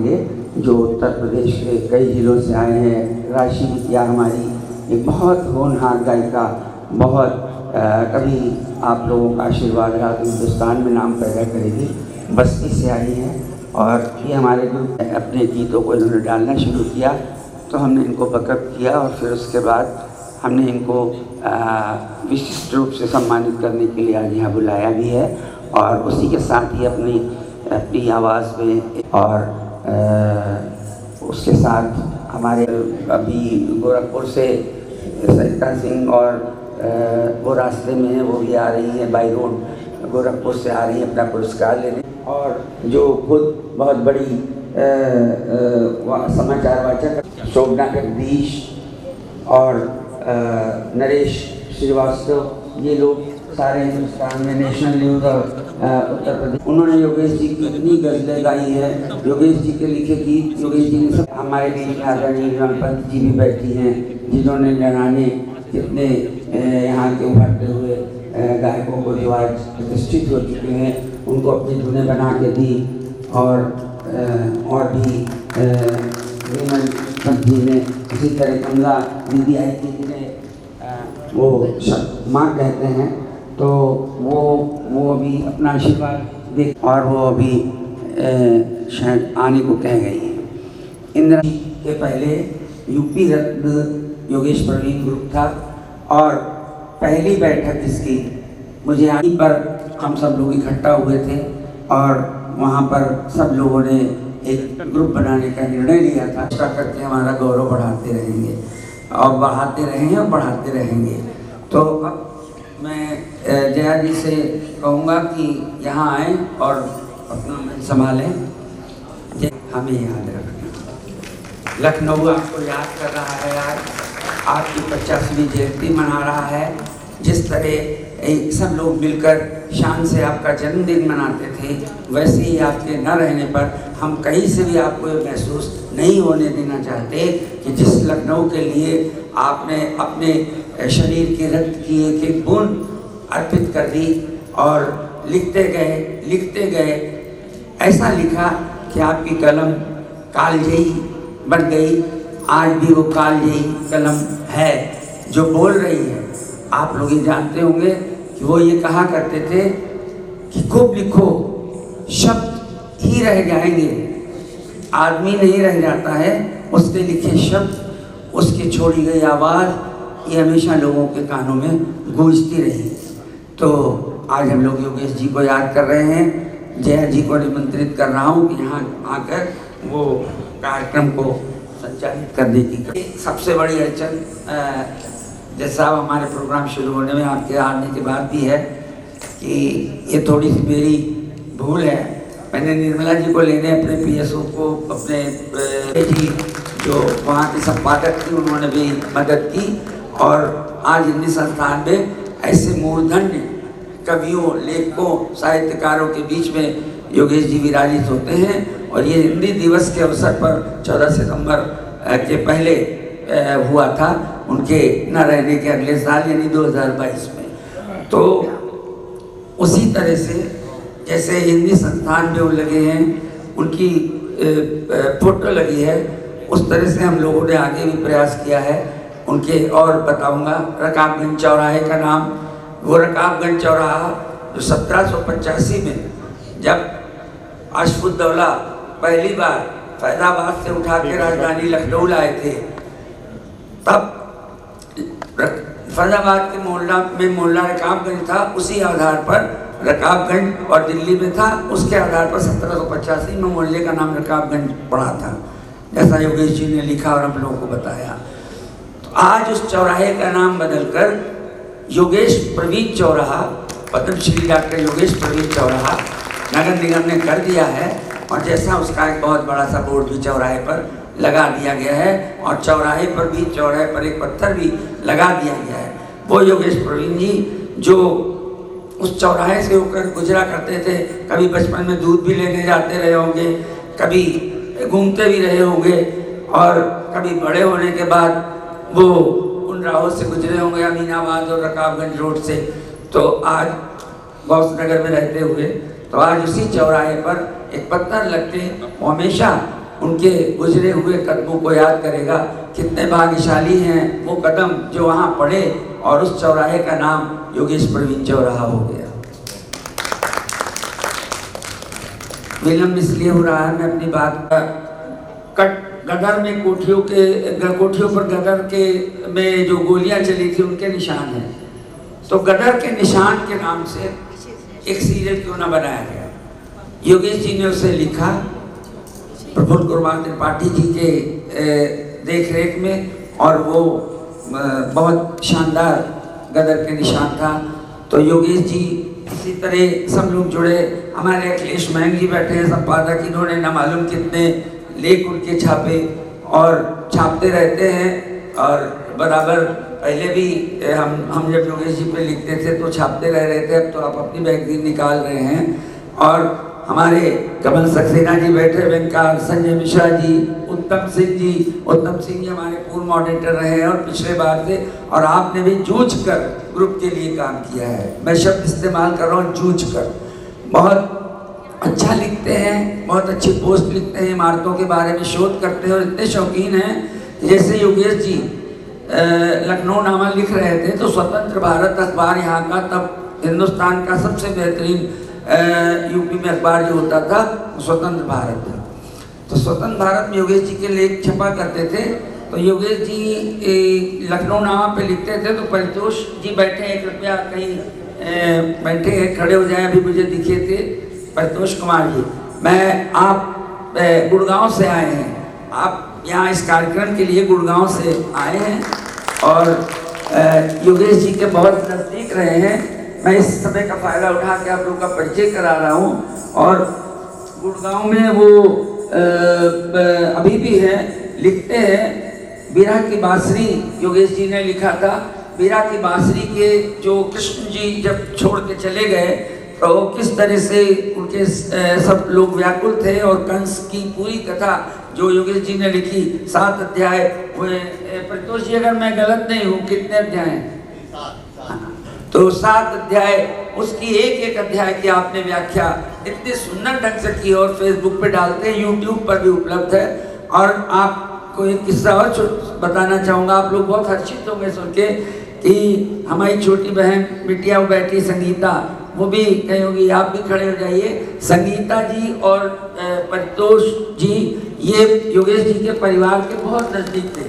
होंगे जो उत्तर प्रदेश के कई जिलों से आए हैं। राशि बिटिया हमारी एक बहुत होनहार गायिका, बहुत कभी आप लोगों का आशीर्वाद रहा तो हिंदुस्तान में नाम पैदा करेगी। बस्ती से आई है और ये हमारे ग्रुप अपने गीतों को इन्होंने डालना शुरू किया तो हमने इनको बैकअप किया और फिर उसके बाद हमने इनको विशिष्ट रूप से सम्मानित करने के लिए आज यहाँ बुलाया भी है। और उसी के साथ ही अपनी आवाज़ में और उसके साथ हमारे अभी गोरखपुर से सरिता सिंह और वो रास्ते में है, वो भी आ रही है, बाई रोड गोरखपुर से आ रही है अपना पुरस्कार लेने। और जो खुद बहुत बड़ी समाचार वाचक शोभना जगदीश और नरेश श्रीवास्तव, ये लोग सारे हिंदुस्तान में नेशनल न्यूज़ और उत्तर प्रदेश, उन्होंने योगेश जी की इतनी गज़लें गाई है, योगेश जी के लिखे गीत योगेश जी ने सब। हमारे बीच में आदरणीय गणपति जी भी बैठी हैं जिन्होंने जाने कितने यहाँ के उभरते हुए गायकों को जो आज प्रतिष्ठित हो चुके हैं उनको अपनी धुनें बना के दी। और भी हेमंत पंत जी ने, इसी तरह कमला दीदी आई थी जिन्हें वो माँ कहते हैं, तो वो अभी अपना आशीर्वाद दे और वो अभी शायद आने को कह गई है। इंदिरा के पहले यूपी रत्न योगेश प्रवीण ग्रुप था और पहली बैठक जिसकी मुझे आने पर हम सब लोग इकट्ठा हुए थे और वहाँ पर सब लोगों ने एक ग्रुप बनाने का निर्णय लिया था। ऐसा करके हमारा गौरव बढ़ाते रहेंगे और बढ़ाते रहेंगे और बढ़ाते रहेंगे। तो अब मैं जया जी से कहूँगा कि यहाँ आए और अपना मन संभालें। हमें याद रखना, लखनऊ आपको याद कर रहा है, आज आपकी 50वीं जयंती मना रहा है। जिस तरह सब लोग मिलकर शान से आपका जन्मदिन मनाते थे, वैसे ही आपके न रहने पर हम कहीं से भी आपको ये महसूस नहीं होने देना चाहते कि जिस लखनऊ के लिए आपने अपने शरीर के रक्त की एक एक बूंद अर्पित कर दी और लिखते गए ऐसा लिखा कि आपकी कलम कालजयी बन गई। आज भी वो कालजयी कलम है जो बोल रही है। आप लोग ये जानते होंगे कि वो ये कहा करते थे कि खूब लिखो, शब्द ही रह जाएंगे, आदमी नहीं रह जाता है, उसके लिखे शब्द, उसकी छोड़ी गई आवाज़ ये हमेशा लोगों के कानों में गूंजती रही। तो आज हम लोग योगेश जी को याद कर रहे हैं। जया जी को निमंत्रित कर रहा हूँ कि यहाँ आकर वो कार्यक्रम को संचालित करने की। सबसे बड़ी अड़चन जैसा हमारे प्रोग्राम शुरू होने में आपके आने के बाद भी है कि ये थोड़ी सी मेरी भूल है। मैंने निर्मला जी को लेने अपने PSO को अपने जी जो वहाँ के संपादक थी उन्होंने भी मदद की। और आज हिंदी संस्थान में ऐसे मूर्धन्य कवियों, लेखकों, साहित्यकारों के बीच में योगेश जी विराजित होते हैं। और ये हिंदी दिवस के अवसर पर 14 सितंबर के पहले हुआ था, उनके न रहने के अगले साल यानी 2022 में। तो उसी तरह से जैसे हिंदी संस्थान में वो लगे हैं, उनकी फोटो लगी है, उस तरह से हम लोगों ने आगे भी प्रयास किया है उनके। और बताऊंगा रकाबगंज चौराहे का नाम, वो रकाबगंज चौराहा जो 1785 में जब अशफुद्दौला पहली बार फैजाबाद से उठा के राजधानी लखनऊ लाए थे, तब फैजाबाद के मोहल्ला रकाबगंज था। उसी आधार पर रकाबगंज और दिल्ली में था, उसके आधार पर 1785 में मोहल्ले का नाम रकाबगंज पड़ा था, जैसा योगेश जी ने लिखा और हम लोगों को बताया। तो आज उस चौराहे का नाम बदलकर योगेश प्रवीण चौराहा, पद्मश्री डॉक्टर योगेश प्रवीण चौराहा नगर निगम ने कर दिया है। और जैसा उसका एक बहुत बड़ा सा बोर्ड भी चौराहे पर लगा दिया गया है और चौराहे पर एक पत्थर भी लगा दिया गया है। वो योगेश प्रवीण जी जो उस चौराहे से होकर गुजरा करते थे, कभी बचपन में दूध भी लेने जाते रहे होंगे, कभी घूमते भी रहे होंगे और कभी बड़े होने के बाद वो उन राहों से गुजरे होंगे, अमीनाबाद और रकाबगंज रोड से। तो आज गौस नगर में रहते हुए तो आज उसी चौराहे पर एक पत्थर लगते, वो हमेशा उनके गुजरे हुए कदमों को याद करेगा। कितने भाग्यशाली हैं वो कदम जो वहाँ पड़े और उस चौराहे का नाम योगेश प्रवीण चौराहा हो गया। विलम्ब इसलिए हो रहा है, मैं अपनी बात का गदर में कोठियों पर गदर के में जो गोलियां चली थी उनके निशान हैं। तो गदर के निशान के नाम से एक सीरियल क्यों ना बनाया गया। योगेश जी ने उसे लिखा प्रफुल्ल कुमार त्रिपाठी जी के देख रेख में, और वो बहुत शानदार गदर के निशान था। तो योगेश जी इसी तरह सब लोग जुड़े। हमारे अखिलेश महंग जी बैठे हैं संपादक, इन्होंने न मालूम कितने लेख उनके छापे और छापते रहते हैं। और बराबर पहले भी हम जब योगेश जी पे लिखते थे तो छापते रह रहे थे, अब तो आप अपनी मैगजीन निकाल रहे हैं। और हमारे कमल सक्सेना जी बैठे, वेंकार, संजय मिश्रा जी, उत्तम सिंह जी हमारे पूर्व मॉडरेटर रहे हैं और पिछले बार से, और आपने भी जूझ कर ग्रुप के लिए काम किया है। मैं शब्द इस्तेमाल कर रहा हूँ, जूझ कर। बहुत अच्छा लिखते हैं, बहुत अच्छी पोस्ट लिखते हैं, इमारतों के बारे में शोध करते हैं और इतने शौकीन हैं। जैसे योगेश जी लखनऊ नामा लिख रहे थे तो स्वतंत्र भारत अखबार यहाँ का तब हिंदुस्तान का सबसे बेहतरीन यूपी में अखबार जो होता था स्वतंत्र भारत था। तो स्वतंत्र भारत में योगेश जी के लेख छपा करते थे। तो योगेश जी लखनऊ नामा पे लिखते थे तो परितोष जी बैठे हैं, कृपया कहीं बैठे हैं, खड़े हो जाए, अभी मुझे दिखे थे परितोष कुमार जी। आप गुड़गांव से आए हैं, आप यहाँ इस कार्यक्रम के लिए गुड़गांव से आए हैं और योगेश जी के बहुत नज़दीक रहे हैं। मैं इस समय का फ़ायदा उठा के आप लोगों का परिचय करा रहा हूँ। और गुड़गांव में वो अभी भी है, लिखते हैं। बिरहा की बांसुरी योगेश जी ने लिखा था। बिरहा की बांसुरी के जो कृष्ण जी जब छोड़ के चले गए तो किस तरह से उनके सब लोग व्याकुल थे, और कंस की पूरी कथा जो योगेश जी ने लिखी, 7 अध्याय हुए। परितोष जी अगर मैं गलत नहीं हूँ, कितने अध्याय हैं? तो 7 अध्याय, उसकी एक अध्याय की आपने व्याख्या इतने सुंदर ढंग से की और फेसबुक पे डालते हैं, यूट्यूब पर भी उपलब्ध है। और आपको एक किस्सा और बताना चाहूँगा, आप लोग बहुत हर्षित होंगे सुन के कि हमारी छोटी बहन बिटिया वो बैठी संगीता, वो भी कहीं होगी, आप भी खड़े हो जाइए। संगीता जी और परितोष जी ये योगेश जी के परिवार के बहुत नज़दीक थे।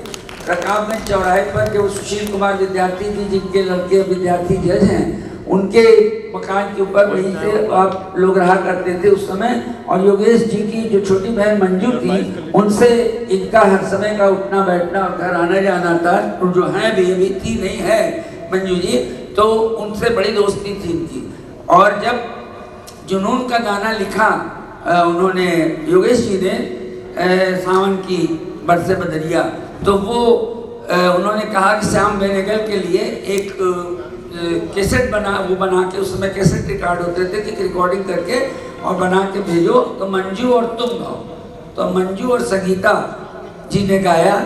रकाबगंज चौराहे पर जो सुशील कुमार विद्यार्थी जी, जिनके लड़के विद्यार्थी जज हैं, उनके मकान के ऊपर वहीं से आप लोग रहा करते थे उस समय। और योगेश जी की जो छोटी बहन मंजू थी, उनसे इनका हर समय का उठना बैठना और घर आना जाना था। तो जो है भी अभी थी नहीं है मंजू जी, तो उनसे बड़ी दोस्ती थी इनकी। और जब जुनून का गाना लिखा उन्होंने योगेश जी ने, सावन की बरसे बदरिया, तो वो उन्होंने कहा कि श्याम बेनेगल के लिए एक कैसेट बना के, उसमें कैसेट रिकॉर्ड होते थे कि रिकॉर्डिंग करके और बना के भेजो, तो मंजू और तुम गाओ। तो मंजू और संगीता जी ने गाया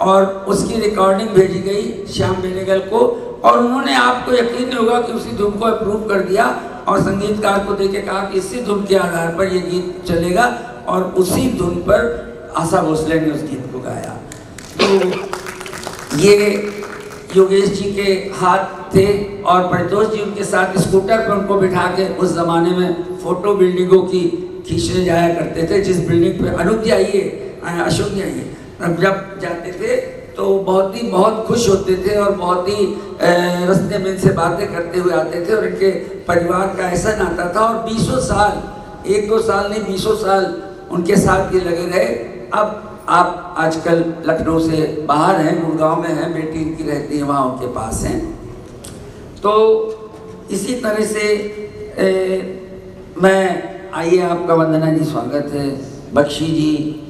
और उसकी रिकॉर्डिंग भेजी गई श्याम बेनेगल को, और उन्होंने, आपको यकीन नहीं होगा कि उसी धुन को अप्रूव कर दिया और संगीतकार को देके कहा कि इसी धुन के आधार पर ये गीत चलेगा, और उसी धुन पर आशा भोसले ने उस गीत को गाया। तो ये योगेश जी के हाथ थे, और परितोष जी उनके साथ स्कूटर पर उनको बिठा के उस ज़माने में फोटो बिल्डिंगों की खींचने जाया करते थे। जिस बिल्डिंग पे अनुज जी आइए, अशोक जी आइए, जब जाते थे तो बहुत खुश होते थे और बहुत ही रास्ते में इनसे बातें करते हुए आते थे। और इनके परिवार का ऐसा नाता था, और 20 साल, 1-2 साल नहीं 20 साल उनके साथ ये लगे रहे। अब आप आजकल लखनऊ से बाहर हैं, गुड़गांव में हैं, बेटी इनकी रहती है वहाँ, उनके पास हैं। तो इसी तरह से मैं, आइए आपका वंदना जी स्वागत है, बख्शी जी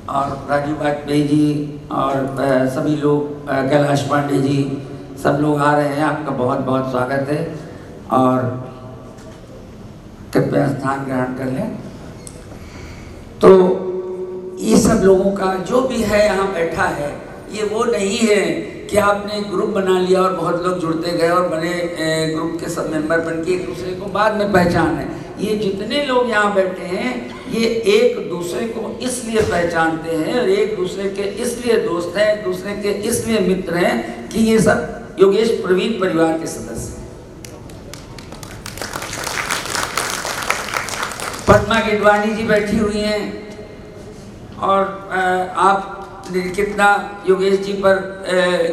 और राजीव वाजपेयी जी और सभी लोग, कैलाश पांडे जी, सब लोग आ रहे हैं, आपका बहुत बहुत स्वागत है। और कृपया स्थान ग्रहण कर लें। तो ये सब लोगों का जो भी है यहाँ बैठा है, ये वो नहीं है कि आपने ग्रुप बना लिया और बहुत लोग जुड़ते गए और बने ग्रुप के सब मेंबर बन के एक दूसरे को बाद में पहचान है। ये जितने लोग यहाँ बैठे हैं ये एक दूसरे को इसलिए पहचानते हैं और एक दूसरे के इसलिए दोस्त हैं, एक दूसरे के इसलिए मित्र हैं कि ये सब योगेश प्रवीण परिवार के सदस्य हैं। पद्मा गिडवानी जी बैठी हुई हैं और आप कितना योगेश जी पर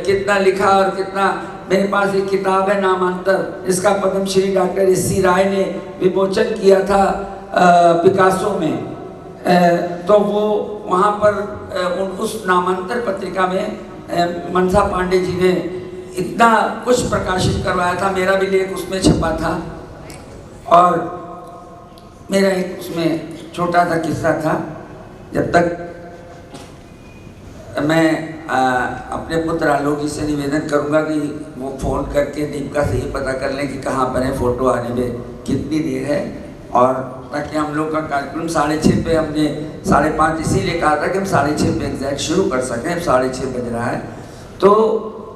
कितना लिखा और कितना, मेरे पास एक किताब है नामांतर, इसका पद्मश्री डॉक्टर एस.सी. राय ने विमोचन किया था पिकासो में। तो वो वहाँ पर उस नामांतर पत्रिका में मनसा पांडे जी ने इतना कुछ प्रकाशित करवाया था, मेरा भी लेख उसमें छपा था और मेरा एक उसमें छोटा सा किस्सा था। जब तक मैं अपने पुत्र आलोक जी से निवेदन करूंगा कि वो फ़ोन करके दीपिका से ये पता कर लें कि कहाँ पर है, फ़ोटो आने में कितनी देर है, और ताकि हम लोग का कार्यक्रम 6:30 पे, हमने 5:30 इसीलिए कहा था कि हम 6:30 पे एग्जैक्ट शुरू कर सकें। अब 6:30 बज रहा है। तो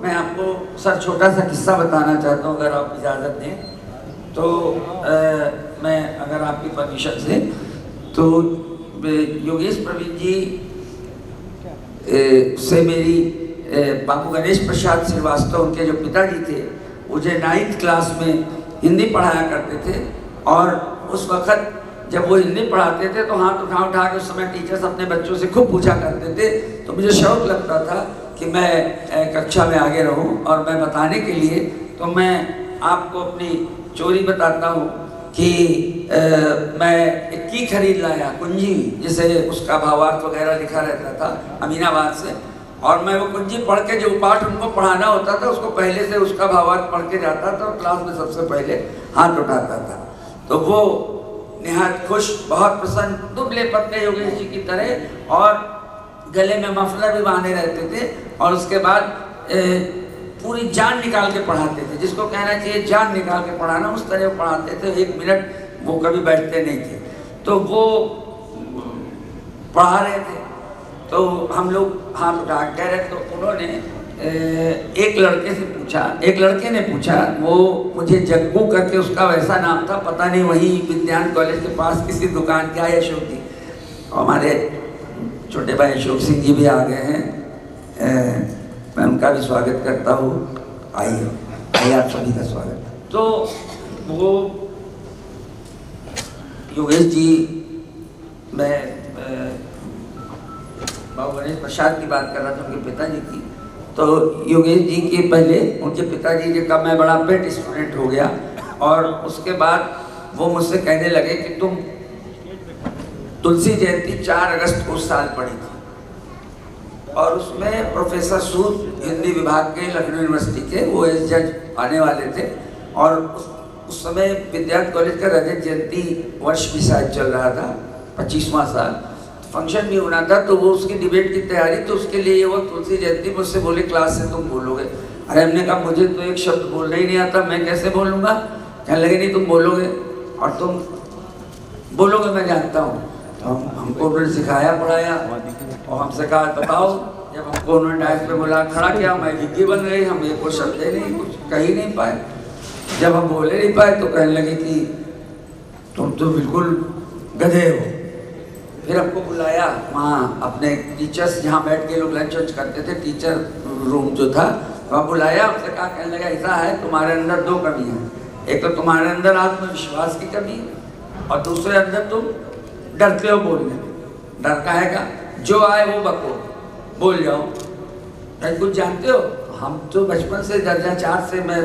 मैं आपको सर छोटा सा किस्सा बताना चाहता हूँ, अगर आप इजाज़त दें तो। मैं अगर आपकी परमिशन से, तो योगेश प्रवीण जी से मेरी बाबू गणेश प्रसाद श्रीवास्तव, उनके जो पिताजी थे, मुझे 9th क्लास में हिंदी पढ़ाया करते थे। और उस वक़्त जब वो हिंदी पढ़ाते थे तो हाथ उठा उठा के उस समय टीचर्स अपने बच्चों से खूब पूछा करते थे। तो मुझे शौक़ लगता था कि मैं कक्षा में आगे रहूं, और मैं बताने के लिए, तो मैं आपको अपनी चोरी बताता हूँ कि मैं एक की खरीद लाया, कुंजी, जिसे उसका भावार्थ वगैरह लिखा रहता था अमीनाबाद से, और मैं वो कुंजी पढ़ के जो पाठ उनको पढ़ाना होता था उसको पहले से उसका भावार्थ पढ़ के जाता था और क्लास में सबसे पहले हाथ उठाता था। तो वो निहायत खुश, बहुत प्रसन्न, दुबले पतले योगेश जी की तरह, और गले में मफलर भी बांधे रहते थे, और उसके बाद पूरी जान निकाल के पढ़ाते थे, जिसको कहना चाहिए जान निकाल के पढ़ाना, उस तरह पढ़ाते थे। 1 मिनट वो कभी बैठते नहीं थे। तो वो पढ़ा रहे थे तो हम लोग हाथ उठा कह रहे, तो उन्होंने एक लड़के ने पूछा, वो मुझे जग्गू करके उसका वैसा नाम था, पता नहीं वही विज्ञान कॉलेज के पास किसी दुकान की अशोक जी, हमारे छोटे भाई अशोक सिंह जी भी आ गए हैं, मैं उनका भी स्वागत करता हूँ। आइए आप सभी का स्वागत। तो वो योगेश जी, मैं बाबू गणेश प्रसाद की बात कर रहा था, उनके पिताजी की। तो योगेश जी के पहले उनके पिताजी का मैं बड़ा पेट स्टूडेंट हो गया, और उसके बाद वो मुझसे कहने लगे कि तुम तुलसी जयंती 4 अगस्त को उस साल पढ़ी थी, और उसमें प्रोफेसर सूद हिंदी विभाग के लखनऊ यूनिवर्सिटी के, वो एस जज आने वाले थे, और उस समय विज्ञान कॉलेज का रजत जयंती वर्ष भी शायद चल रहा था, 25वां साल, फंक्शन भी होना था। तो वो उसकी डिबेट की तैयारी, तो उसके लिए वो तुलसी जयंती मुझसे बोले क्लास से तुम बोलोगे। अरे हमने कहा मुझे तो एक शब्द बोलना ही नहीं आता, मैं कैसे बोलूँगा। कहने लगे नहीं तुम बोलोगे, और तुम बोलोगे मैं जानता हूँ। तो हमको उन्होंने सिखाया पढ़ाया, और हमसे कहा बताओ। जब हमको उन्होंने डायस पे बुला खड़ा किया, मैं विज्ञ बन गई, हम एक को शब्द नहीं, कुछ कह ही नहीं पाए। जब हम बोले नहीं पाए तो कहने लगे कि तुम तो बिल्कुल गधे हो। फिर हमको बुलाया वहाँ अपने टीचर्स, जहाँ बैठ के लोग लंच करते थे, टीचर रूम जो था, वहाँ बुलाया, उससे कहा, कहने लगा ऐसा है तुम्हारे अंदर 2 कमी हैं, एक तो तुम्हारे अंदर आत्मविश्वास की कमी, और दूसरे अंदर तुम डरते हो बोलने में। डर का है का जो आए वो बको, बोल जाओ। कहीं कुछ जानते हो, हम तो बचपन से दर्जा 4 से मैं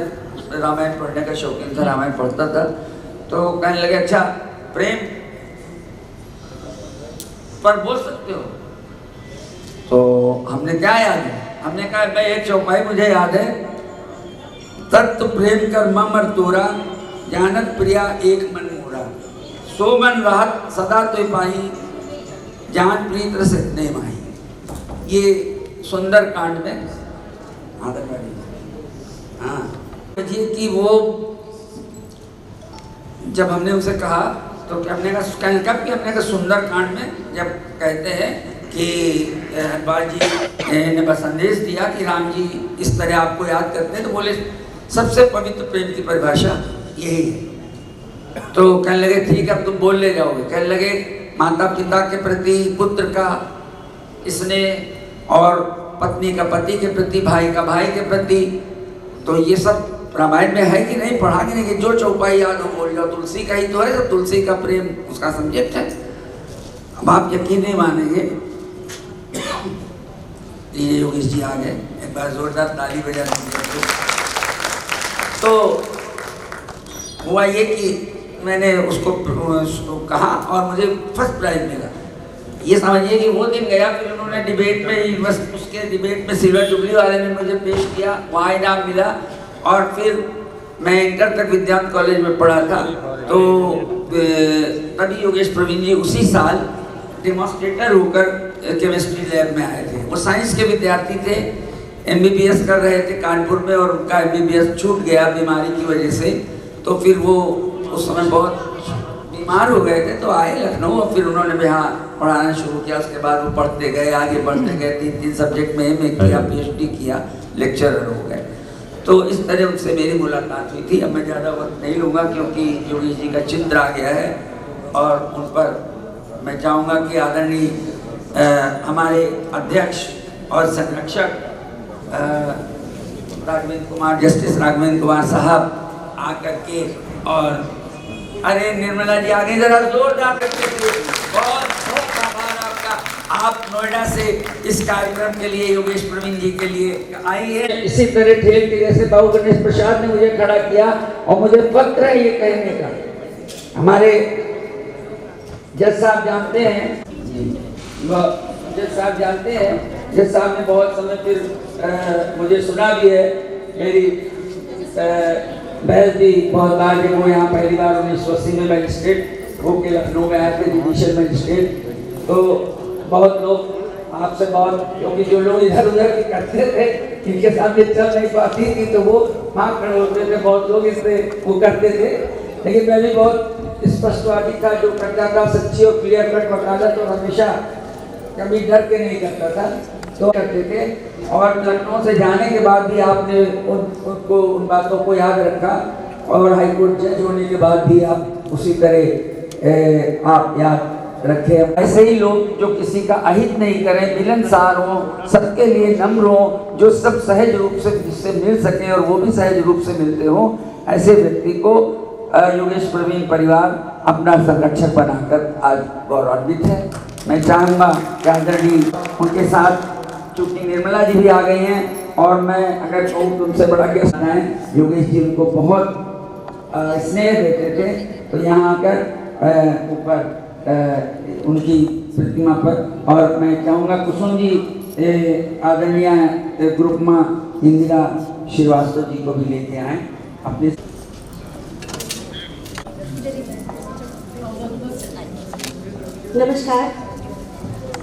रामायण पढ़ने का शौकीन था, रामायण पढ़ता था। तो कहने लगे अच्छा प्रेम पर बोल सकते हो। तो हमने क्या याद है, हमने कहा भाई एक चौपाई मुझे याद है, तत्व प्रेम कर ममर तोरा, जानत प्रिया एक मन मोरा, सो मन रहत सदा तो पाई, जान प्रीत रस इतने माही। ये सुंदर कांड में आदरवाड़ी, हाँ ये कि वो जब हमने उसे कहा तो हमने कहा सुंदर कांड में जब कहते हैं कि हनुमान जी ने बस संदेश दिया कि राम जी इस तरह आपको याद करते हैं, तो बोले सबसे पवित्र प्रेम की परिभाषा यही है। तो कहने लगे ठीक है अब तुम बोल ले जाओगे। कहने लगे माता पिता के प्रति, पुत्र का स्नेह और पत्नी का पति के प्रति, भाई का भाई के प्रति। तो ये सब रामायण में है कि नहीं, पढ़ा कि नहीं, कि जो चौपाई याद हो बोल जाओ, तुलसी का ही तो है, तो तुलसी का प्रेम उसका सब्जेक्ट है। अब आप यकीन नहीं मानेंगे, ये योगेश जी आ गए, एक बार जोरदार ताली बजा दीजिए। तो हुआ ये कि मैंने उसको कहा और मुझे फर्स्ट प्राइज मिला। ये समझिए कि वो दिन गया, फिर उन्होंने डिबेट में, बस उसके डिबेट में सिल्वर जुबली वाले ने मुझे पेश किया, वहाँ इनाम मिला। और फिर मैं इंटर तक विद्यांत कॉलेज में पढ़ा था, तो तभी योगेश प्रवीण जी उसी साल डेमोन्स्ट्रेटर होकर केमिस्ट्री लैब में आए थे। वो साइंस के विद्यार्थी थे, MBBS कर रहे थे कानपुर में, और उनका MBBS छूट गया बीमारी की वजह से। तो फिर वो उस समय बहुत बीमार हो गए थे, तो आए लखनऊ, और फिर उन्होंने भी यहाँ पढ़ाना शुरू किया। उसके बाद वो पढ़ते गए, आगे बढ़ते गए, 3 सब्जेक्ट में MA किया, PhD किया, लेक्चरर हो गए। तो इस तरह उनसे मेरी मुलाकात हुई थी। अब मैं ज़्यादा वक्त नहीं लूँगा क्योंकि योगेश जी का चित्र आ गया है, और उन पर मैं चाहूँगा कि आदरणीय हमारे अध्यक्ष और संरक्षक राघवेंद्र कुमार, जस्टिस राघवेंद्र कुमार साहब आकर के, और अरे निर्मला जी आगे जरा जोरदार करके, बहुत बहुत आभार आपका। आप नोएडा से इस कार्यक्रम के लिए, योगेश प्रवीण जी के लिए आई है। इसी तरह ठेल के जैसे बाबू गणेश प्रसाद ने मुझे खड़ा किया, और मुझे फक्र है ये कहने का। हमारे जज साहब जानते हैं, जज साहब जानते हैं, जज साहब ने बहुत समय फिर मुझे सुना भी है, मेरी बहस भी बहुत बार, जब वो यहाँ पहली बार 1980 में मजिस्ट्रेट होके लखनऊ में आए थे, जुडिशियल मजिस्ट्रेट। तो बहुत लोग आपसे बहुत, क्योंकि जो लोग इधर उधर भी करते थे, इनके सामने चल नहीं पाती थी, तो वो वहाँ खड़े होते थे, बहुत लोग इससे वो करते थे। लेकिन मैं भी बहुत स्पष्टवादी था, जो करता था सच्ची और क्लियर कट वकालत, और हमेशा कभी डर के नहीं करता था, तो करते थे। और लखनऊ से जाने के बाद भी आपने उन बातों को याद रखा, और हाईकोर्ट जज होने के बाद भी आप उसी तरह आप याद रखे। ऐसे ही लोग जो किसी का अहित नहीं करें, मिलनसार हों, सबके लिए नम्र हों, जो सब सहज रूप से जिससे मिल सके और वो भी सहज रूप से मिलते हों, ऐसे व्यक्ति को योगेश प्रवीण परिवार अपना संरक्षक बनाकर आज गौरवान्वित है। मैं चाहूँगा कि आदरणीय उनके साथ, चूँकि निर्मला जी भी आ गई हैं, और मैं अगर कहूँ तो उनसे बड़ा गेस्ट आए, योगेश जी उनको बहुत स्नेह देते थे, तो यहाँ आकर ऊपर उनकी प्रतिमा पर, और मैं चाहूँगा कुसुम जी आदरणीय ग्रुप माँ इंदिरा श्रीवास्तव जी को भी लेके आए अपने। नमस्कार।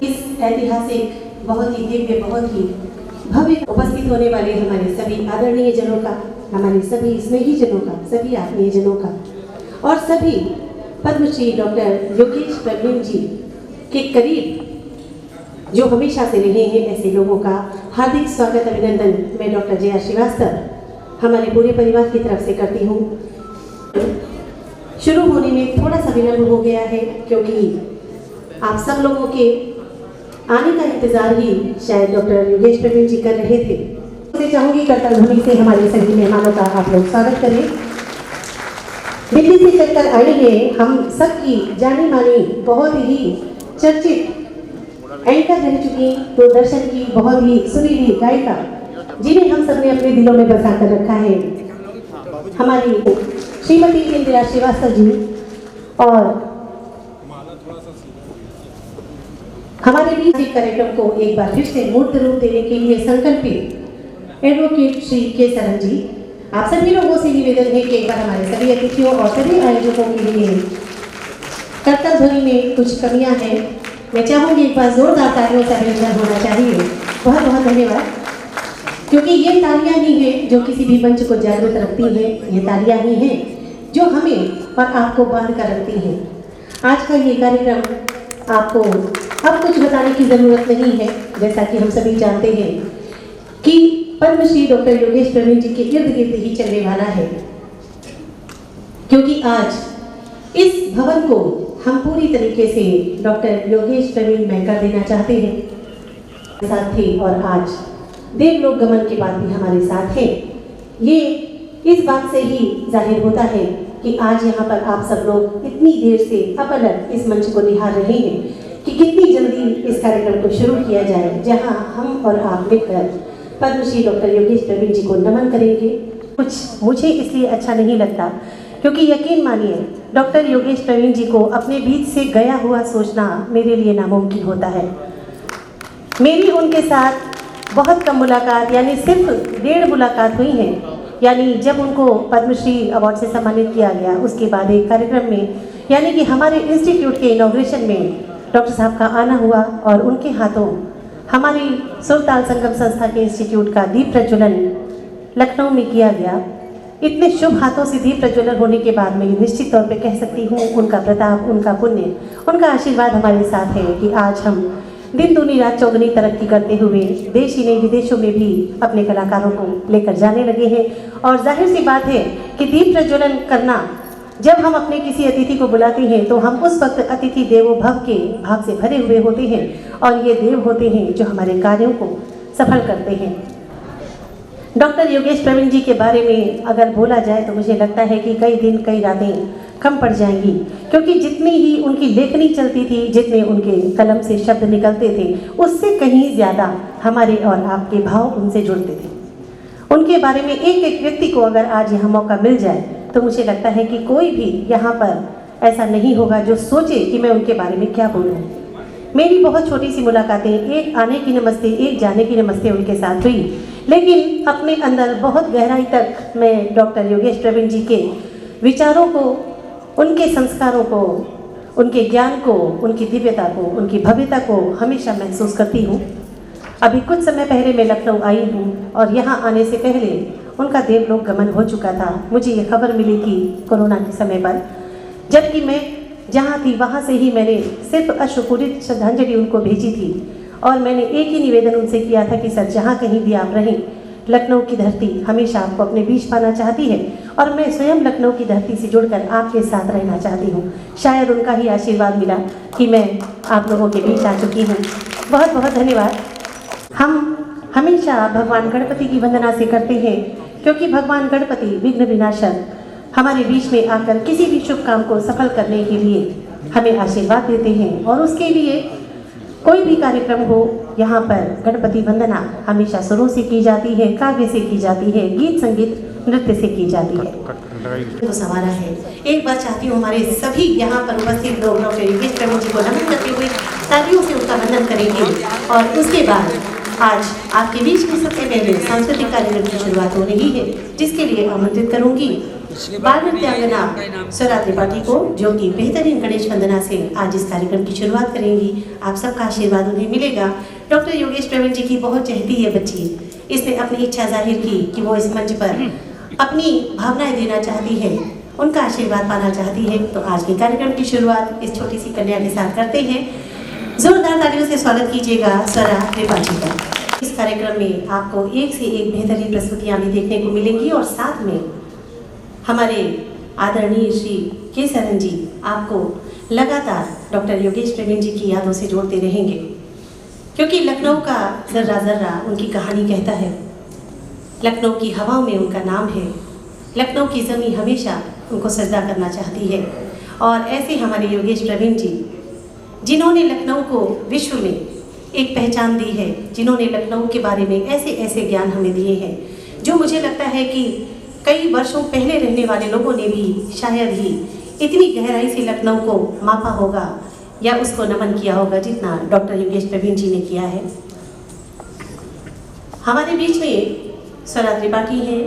इस ऐतिहासिक, बहुत ही दिव्य, बहुत ही भव्य उपस्थित होने वाले हमारे सभी आदरणीय जनों का, हमारे सभी स्नेही जनों का, सभी आत्मीय जनों का, और सभी पद्मश्री डॉक्टर योगेश प्रवीण जी के करीब जो हमेशा से रहे हैं, ऐसे लोगों का हार्दिक स्वागत, अभिनंदन मैं डॉक्टर जया श्रीवास्तव हमारे पूरे परिवार की तरफ से करती हूँ। शुरू होने में थोड़ा सा विलंब हो गया है, क्योंकि आप सब लोगों के आने का इंतजार ही शायद डॉक्टर योगेश प्रवीण जी कर रहे थे। मैं चाहूंगी करतल ध्वनि से हमारे सभी मेहमानों का आप लोग स्वागत करें। दिल्ली से चलकर आए हैं हम सबकी जानी मानी, बहुत ही चर्चित एंकर रह चुकी, दूरदर्शन की बहुत ही सुरीली गायिका, जिन्हें हम सब ने अपने दिलों में बसा कर रखा है, हमारी श्रीमती इंदिरा श्रीवास्तव जी। और हमारे बीच कार्यक्रम को एक बार फिर से मूर्त रूप देने के लिए संकल्पित एडवोकेट श्री के सरन जी, आप सभी लोगों से निवेदन है कि एक बार हमारे सभी अतिथियों और सभी आयोजकों के लिए कर्तव्य ध्वनि में कुछ कमियां हैं। मैं चाहूँगी एक बार जोरदार तालियों से अभिनंदन होना चाहिए। बहुत बहुत धन्यवाद, क्योंकि ये तालियां ही हैं जो किसी भी मंच को जागृत रखती हैं, ये तालियां ही हैं जो हमें और आपको बांध कर रखती हैं। आज का ये कार्यक्रम आपको अब कुछ बताने की ज़रूरत नहीं है, जैसा कि हम सभी जानते हैं कि पद्मश्री डॉक्टर योगेश प्रवीण जी के इर्द गिर्द ही चलने वाला है, क्योंकि आज इस भवन को हम पूरी तरीके से डॉक्टर योगेश प्रवीण में कर देना चाहते हैं। साथ थे और आज देवलोक गमन के बाद भी हमारे साथ हैं। ये इस बात से ही जाहिर होता है कि आज यहाँ पर आप सब लोग इतनी देर से अपलक इस मंच को निहार रहे हैं कि कितनी जल्दी इस कार्यक्रम को शुरू किया जाए, जहाँ हम और आप मिलकर पद्मश्री डॉक्टर योगेश प्रवीण जी को नमन करेंगे। कुछ मुझे इसलिए अच्छा नहीं लगता क्योंकि यकीन मानिए डॉक्टर योगेश प्रवीण जी को अपने बीच से गया हुआ सोचना मेरे लिए नामुमकिन होता है। मेरी उनके साथ बहुत कम मुलाकात, यानी सिर्फ 1.5 मुलाकात हुई है। यानी जब उनको पद्मश्री अवार्ड से सम्मानित किया गया उसके बाद एक कार्यक्रम में, यानी कि हमारे इंस्टीट्यूट के इनॉग्रेशन में डॉक्टर साहब का आना हुआ और उनके हाथों हमारी सुरताल संगम संस्था के इंस्टीट्यूट का दीप प्रज्वलन लखनऊ में किया गया। इतने शुभ हाथों से दीप प्रज्वलन होने के बाद मैं निश्चित तौर पे कह सकती हूँ उनका प्रताप, उनका पुण्य, उनका आशीर्वाद हमारे साथ है कि आज हम दिन दूनी रात चौगुनी तरक्की करते हुए देश ही नहीं विदेशों में भी अपने कलाकारों को लेकर जाने लगे हैं। और जाहिर सी बात है कि दीप प्रज्वलन करना, जब हम अपने किसी अतिथि को बुलाते हैं तो हम उस वक्त अतिथि देवो भव के भाव से भरे हुए होते हैं और ये देव होते हैं जो हमारे कार्यों को सफल करते हैं। डॉक्टर योगेश प्रवीण जी के बारे में अगर बोला जाए तो मुझे लगता है कि कई दिन कई रातें कम पड़ जाएंगी, क्योंकि जितनी ही उनकी लेखनी चलती थी, जितने उनके कलम से शब्द निकलते थे, उससे कहीं ज़्यादा हमारे और आपके भाव उनसे जुड़ते थे। उनके बारे में एक एक व्यक्ति को अगर आज यहाँ मौका मिल जाए तो मुझे लगता है कि कोई भी यहाँ पर ऐसा नहीं होगा जो सोचे कि मैं उनके बारे में क्या बोलूँ। मेरी बहुत छोटी सी मुलाकातें, एक आने की नमस्ते, एक जाने की नमस्ते उनके साथ हुई, लेकिन अपने अंदर बहुत गहराई तक मैं डॉक्टर योगेश प्रवीण जी के विचारों को, उनके संस्कारों को, उनके ज्ञान को, उनकी दिव्यता को, उनकी भव्यता को हमेशा महसूस करती हूँ। अभी कुछ समय पहले मैं लखनऊ आई हूँ और यहाँ आने से पहले उनका देवलोक गमन हो चुका था। मुझे ये खबर मिली थी कोरोना के समय पर, जबकि मैं जहाँ थी वहाँ से ही मैंने सिर्फ अश्रुपूरित श्रद्धांजलि उनको भेजी थी और मैंने एक ही निवेदन उनसे किया था कि सर जहाँ कहीं भी आप रहें, लखनऊ की धरती हमेशा आपको अपने बीच पाना चाहती है और मैं स्वयं लखनऊ की धरती से जुड़कर आपके साथ रहना चाहती हूँ। शायद उनका ही आशीर्वाद मिला कि मैं आप लोगों के बीच आ चुकी हूँ। बहुत बहुत धन्यवाद। हम हमेशा भगवान गणपति की वंदना से करते हैं, क्योंकि भगवान गणपति विघ्न विनाशक हमारे बीच में आकर किसी भी शुभ काम को सफल करने के लिए हमें आशीर्वाद देते हैं और उसके लिए कोई भी कार्यक्रम हो, यहाँ पर गणपति वंदना हमेशा सुरों से की जाती है, काव्य से की जाती है, गीत संगीत नृत्य से की जाती है। तो सवारा है, एक बार चाहती हूँ हमारे सभी यहाँ पर उपस्थित लोग डॉक्टर योगेश प्रवीण जी को नमन करते हुए तालियों से उनका वंदन करेंगे और उसके बाद आज आपके बीच में सबसे पहले सांस्कृतिक कार्यक्रम की शुरुआत हो रही है, जिसके लिए आमंत्रित करूंगी बाल नृत्यांगना स्वरा त्रिपाठी को, जो कि बेहतरीन गणेश वंदना से आज इस कार्यक्रम की शुरुआत करेंगी। आप सबका आशीर्वाद उन्हें मिलेगा। डॉक्टर योगेश प्रवीण जी की बहुत चहती है बच्ची, इसने अपनी इच्छा जाहिर की कि वो इस मंच पर अपनी भावनाएं देना चाहती है, उनका आशीर्वाद पाना चाहती है। तो आज के कार्यक्रम की शुरुआत इस छोटी सी कन्या के साथ करते हैं। जोरदार तालियों से स्वागत कीजिएगा स्वरा त्रिपाठी का। इस कार्यक्रम में आपको एक से एक बेहतरीन प्रस्तुतियाँ भी देखने को मिलेंगी और साथ में हमारे आदरणीय श्री के सरन जी आपको लगातार डॉक्टर योगेश प्रवीण जी की यादों से जोड़ते रहेंगे, क्योंकि लखनऊ का जर्रा जर्रा उनकी कहानी कहता है, लखनऊ की हवाओं में उनका नाम है, लखनऊ की ज़मीं हमेशा उनको सजदा करना चाहती है। और ऐसे हमारे योगेश प्रवीण जी, जिन्होंने लखनऊ को विश्व में एक पहचान दी है, जिन्होंने लखनऊ के बारे में ऐसे ऐसे ज्ञान हमें दिए हैं जो मुझे लगता है कि कई वर्षों पहले रहने वाले लोगों ने भी शायद ही इतनी गहराई से लखनऊ को मापा होगा या उसको नमन किया होगा जितना डॉक्टर योगेश प्रवीण जी ने किया है। हमारे बीच में स्वरा त्रिपाठी हैं,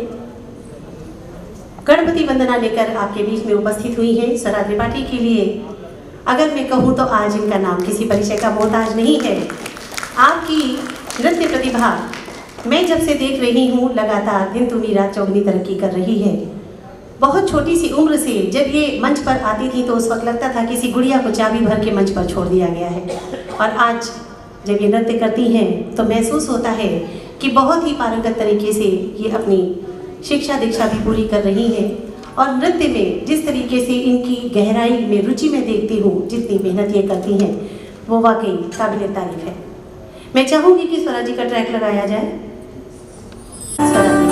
गणपति वंदना लेकर आपके बीच में उपस्थित हुई हैं। स्वरा त्रिपाठी के लिए अगर मैं कहूँ तो आज इनका नाम किसी परिचय का मोहताज नहीं है। आपकी नृत्य प्रतिभा मैं जब से देख रही हूँ लगातार दिन दूनी रात चौगुनी तरक्की कर रही है। बहुत छोटी सी उम्र से जब ये मंच पर आती थी तो उस वक्त लगता था किसी गुड़िया को चाबी भर के मंच पर छोड़ दिया गया है, और आज जब ये नृत्य करती हैं तो महसूस होता है कि बहुत ही पारंगत तरीके से ये अपनी शिक्षा दीक्षा भी पूरी कर रही हैं और नृत्य में जिस तरीके से इनकी गहराई में रुचि में देखती हूँ, जितनी मेहनत ये करती हैं, वो वाकई काबिल तारीफ है। मैं चाहूँगी कि स्वरा जी का ट्रैक लगाया जाए। स्वरा जी।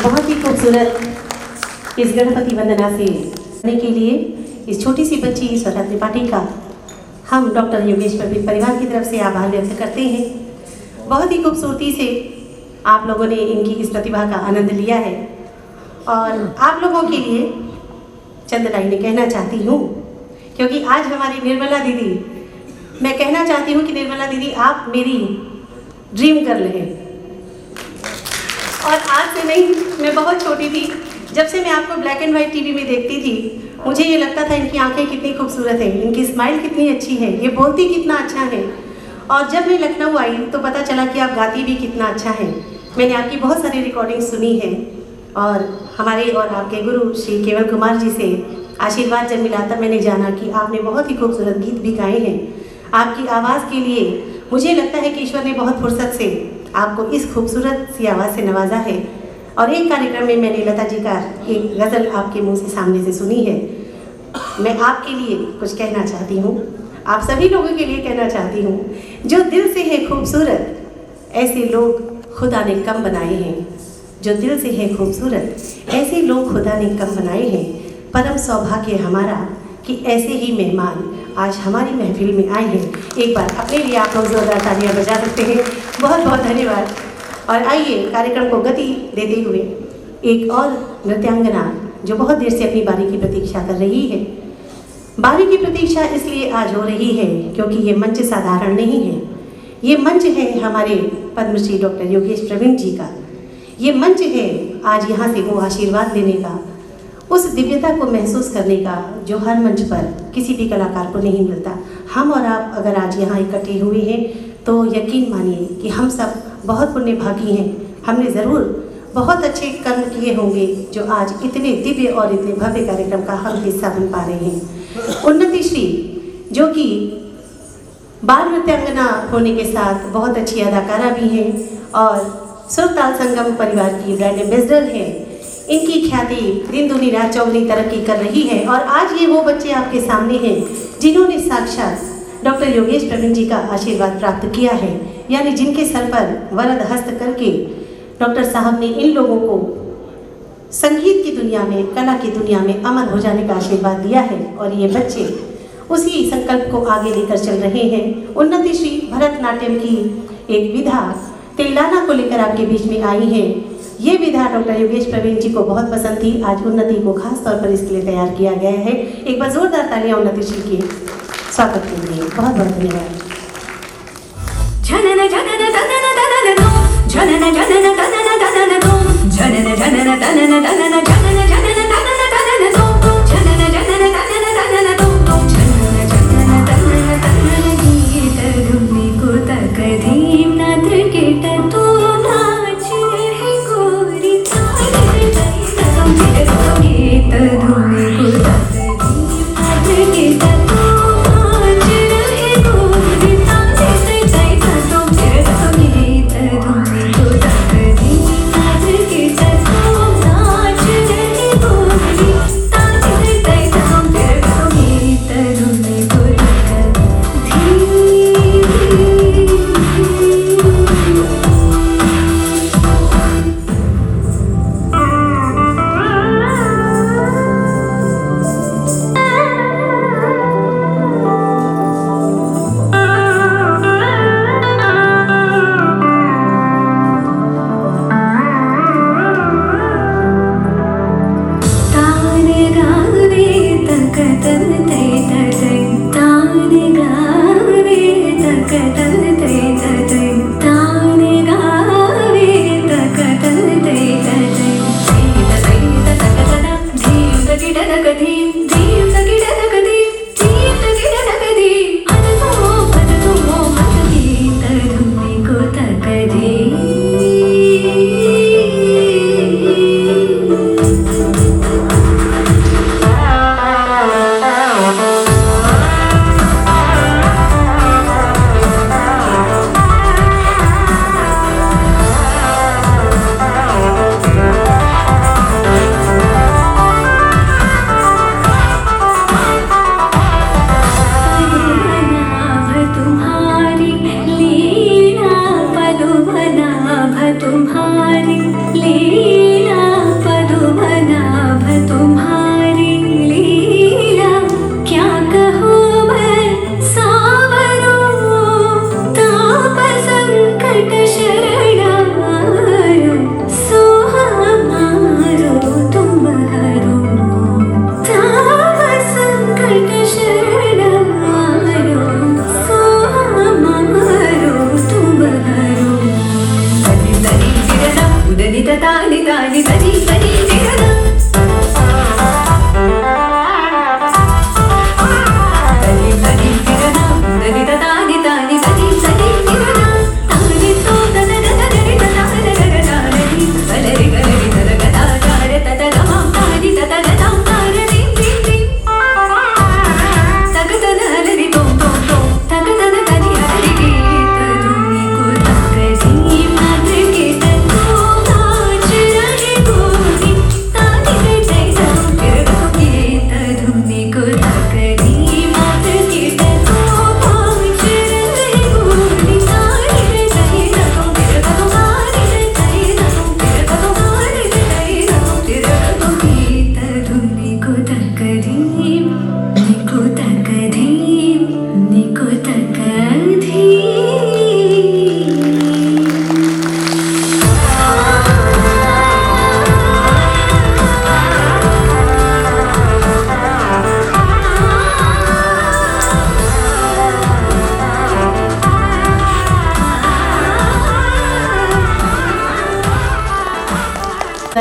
बहुत ही खूबसूरत इस गणपति वंदना से करने के लिए इस छोटी सी बच्ची स्वरा त्रिपाठी का हम डॉक्टर योगेश प्रवीण परिवार की तरफ से आभार व्यक्त करते हैं। बहुत ही खूबसूरती से आप लोगों ने इनकी इस प्रतिभा का आनंद लिया है और आप लोगों के लिए चंद लाइनें कहना चाहती हूँ, क्योंकि आज हमारी निर्मला दीदी, मैं कहना चाहती हूँ कि निर्मला दीदी आप मेरी ड्रीम गर्ल हैं। और आज से नहीं, मैं बहुत छोटी थी जब से मैं आपको ब्लैक एंड वाइट टीवी में देखती थी, मुझे ये लगता था इनकी आंखें कितनी खूबसूरत हैं, इनकी स्माइल कितनी अच्छी है, ये बोलती कितना अच्छा है। और जब मैं लखनऊ आई तो पता चला कि आप गाती भी कितना अच्छा है। मैंने आपकी बहुत सारी रिकॉर्डिंग सुनी है और हमारे और आपके गुरु श्री केवल कुमार जी से आशीर्वाद जब मिला तब मैंने जाना कि आपने बहुत ही खूबसूरत गीत भी गाए हैं। आपकी आवाज़ के लिए मुझे लगता है कि ईश्वर ने बहुत फुर्सत से आपको इस खूबसूरत सी आवाज़ से नवाजा है और एक कार्यक्रम में मैंने लता जी का एक गज़ल आपके मुंह से सामने से सुनी है। मैं आपके लिए कुछ कहना चाहती हूँ, आप सभी लोगों के लिए कहना चाहती हूँ। जो दिल से है खूबसूरत ऐसे लोग खुदा ने कम बनाए हैं। जो दिल से है खूबसूरत ऐसे लोग खुदा ने कम बनाए हैं। परम सौभाग्य हमारा कि ऐसे ही मेहमान आज हमारी महफिल में आए हैं। एक बार अपने लिए आप लोग जोरदार तालियां बजा सकते हैं। बहुत बहुत धन्यवाद। और आइए कार्यक्रम को गति देते हुए एक और नृत्यांगना जो बहुत देर से अपनी बारी की प्रतीक्षा कर रही है। बारी की प्रतीक्षा इसलिए आज हो रही है क्योंकि ये मंच साधारण नहीं है। ये मंच है हमारे पद्मश्री डॉक्टर योगेश प्रवीण जी का। ये मंच है आज यहाँ से वो आशीर्वाद देने का, उस दिव्यता को महसूस करने का जो हर मंच पर किसी भी कलाकार को नहीं मिलता। हम और आप अगर आज यहाँ इकट्ठे हुए हैं तो यकीन मानिए कि हम सब बहुत पुण्यभागी हैं। हमने ज़रूर बहुत अच्छे कर्म किए होंगे जो आज इतने दिव्य और इतने भव्य कार्यक्रम का हम हिस्सा बन पा रहे हैं। उन्नति श्री जो कि बाल नृत्यांगना होने के साथ बहुत अच्छी अदाकारा भी हैं और सुर ताल संगम परिवार की ब्रांड एम्बेसडर हैं। इनकी ख्याति दिन दुनी रात चौगुनी तरक्की कर रही है और आज ये वो बच्चे आपके सामने हैं जिन्होंने साक्षात डॉक्टर योगेश प्रवीण जी का आशीर्वाद प्राप्त किया है, यानी जिनके सर पर वरद हस्त करके डॉक्टर साहब ने इन लोगों को संगीत की दुनिया में, कला की दुनिया में अमर हो जाने का आशीर्वाद दिया है। और ये बच्चे उसी संकल्प को आगे लेकर चल रहे हैं। उन्नति श्री भरतनाट्यम की एक विधा तिल्लाना को लेकर आपके बीच में आई है। ये विधा डॉक्टर योगेश प्रवीण जी को बहुत पसंद थी। आज उन्नति को खास तौर पर इसके लिए तैयार किया गया है। एक बार जोरदार तालियां उन्नति श्री की स्वागत के लिए। बहुत बहुत धन्यवाद। जनन जनन तनन तनन दो जनन जनन तनन तनन दो जनन जनन तनन तनन जनन जनन तनन तनन दो जनन जनन तनन तनन दो जनन जनन तनन तनन गीत धुनी को तक धीम नात्र केट तो नाच है गोरी तारे तुम गीत धुनी को तक धीम नात्र केट तो नाच है गोरी तारे तुम गीत धुनी को तक धीम नाच केट तो नाच है गोरी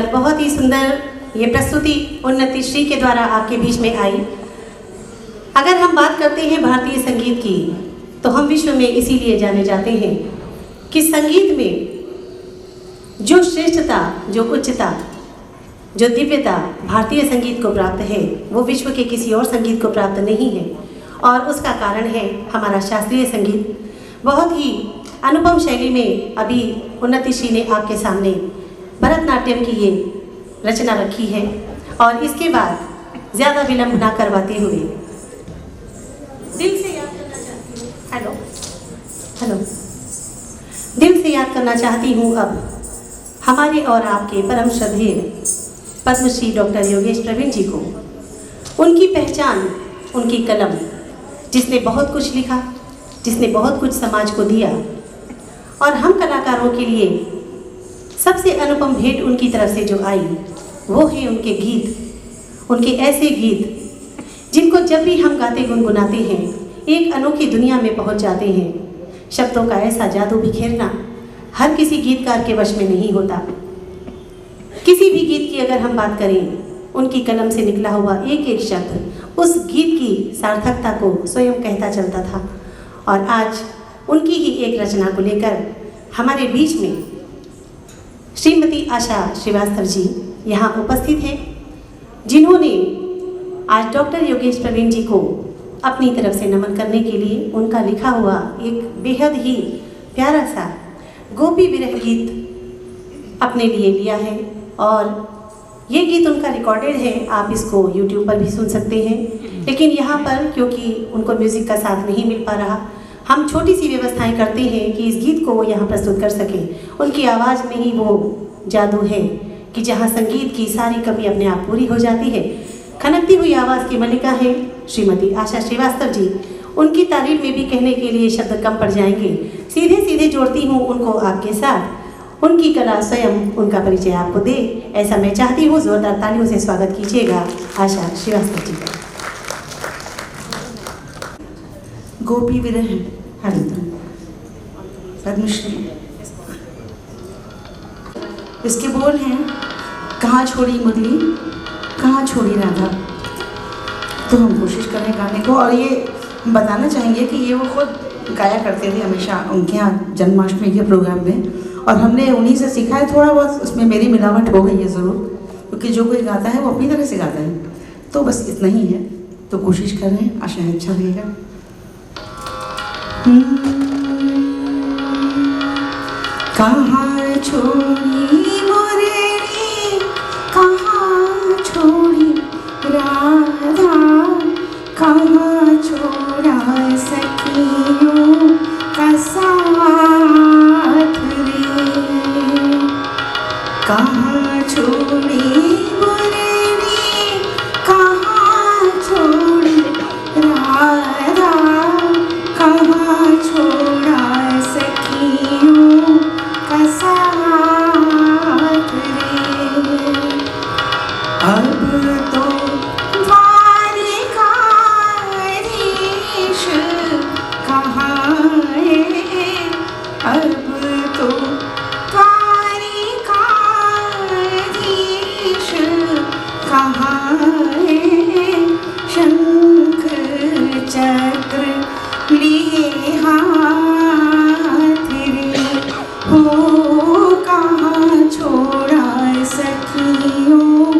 बहुत ही सुंदर ये प्रस्तुति उन्नति श्री के द्वारा आपके बीच में आई। अगर हम बात करते हैं भारतीय संगीत की, तो हम विश्व में इसीलिए जाने जाते हैं कि संगीत में जो श्रेष्ठता, जो उच्चता, जो दिव्यता भारतीय संगीत को प्राप्त है, वो विश्व के किसी और संगीत को प्राप्त नहीं है। और उसका कारण है हमारा शास्त्रीय संगीत। बहुत ही अनुपम शैली में अभी उन्नति श्री ने आपके सामने भरतनाट्यम की ये रचना रखी है। और इसके बाद ज़्यादा विलंब ना करवाते हुए दिल से याद करना चाहती हूँ, हेलो, दिल से याद करना चाहती हूँ अब हमारे और आपके परम श्रद्धेय पद्मश्री डॉक्टर योगेश प्रवीण जी को। उनकी पहचान उनकी कलम, जिसने बहुत कुछ लिखा, जिसने बहुत कुछ समाज को दिया। और हम कलाकारों के लिए सबसे अनुपम भेंट उनकी तरफ से जो आई, वो है उनके गीत। उनके ऐसे गीत जिनको जब भी हम गाते गुनगुनाते हैं, एक अनोखी दुनिया में पहुंच जाते हैं। शब्दों का ऐसा जादू बिखेरना हर किसी गीतकार के वश में नहीं होता। किसी भी गीत की अगर हम बात करें, उनकी कलम से निकला हुआ एक एक शब्द उस गीत की सार्थकता को स्वयं कहता चलता था। और आज उनकी ही एक रचना को लेकर हमारे बीच में श्रीमती आशा श्रीवास्तव जी यहाँ उपस्थित हैं, जिन्होंने आज डॉक्टर योगेश प्रवीण जी को अपनी तरफ से नमन करने के लिए उनका लिखा हुआ एक बेहद ही प्यारा सा गोपी विरह गीत अपने लिए लिया है। और ये गीत उनका रिकॉर्डेड है, आप इसको YouTube पर भी सुन सकते हैं। लेकिन यहाँ पर क्योंकि उनको म्यूज़िक का साथ नहीं मिल पा रहा, हम छोटी सी व्यवस्थाएं करते हैं कि इस गीत को वो यहाँ प्रस्तुत कर सकें। उनकी आवाज़ में ही वो जादू है कि जहाँ संगीत की सारी कमी अपने आप पूरी हो जाती है। खनकती हुई आवाज़ की मलिका है श्रीमती आशा श्रीवास्तव जी। उनकी तारीफ में भी कहने के लिए शब्द कम पड़ जाएंगे। सीधे सीधे जोड़ती हूँ उनको आपके साथ। उनकी कला स्वयं उनका परिचय आपको दे, ऐसा मैं चाहती हूँ। जोरदार तालियों से स्वागत कीजिएगा आशा श्रीवास्तव जी का। गोपी विरह पद्मश्री। इसके बोल हैं, कहाँ छोड़ी मुरली, कहाँ छोड़ी राधा। तो हम कोशिश करें गाने को। और ये बताना चाहेंगे कि ये वो खुद गाया करते थे हमेशा उनके यहाँ जन्माष्टमी के प्रोग्राम में, और हमने उन्हीं से सीखा है। थोड़ा बहुत उसमें मेरी मिलावट हो गई है ज़रूर, क्योंकि जो कोई गाता है वो अपनी तरह से गाता है। तो बस इतना ही है, तो कोशिश कर रहे हैं, आशा है अच्छा लगेगा। कहाँ छोड़ी मुरली, कहाँ छोड़ी राधा, कहाँ छोड़ा सखियों का साथ रे। कहाँ छोड़ी मुरली, कहाँ छोड़ी राधा, कहाँ छोड़ा सखियों का साथ रे। अब तो द्वारिकाधीश कहाँ है, अब तो द्वारिकाधीश कहाँ है। शंख चक्र लिए हाथ रे, हो कहाँ छोड़ा सखियों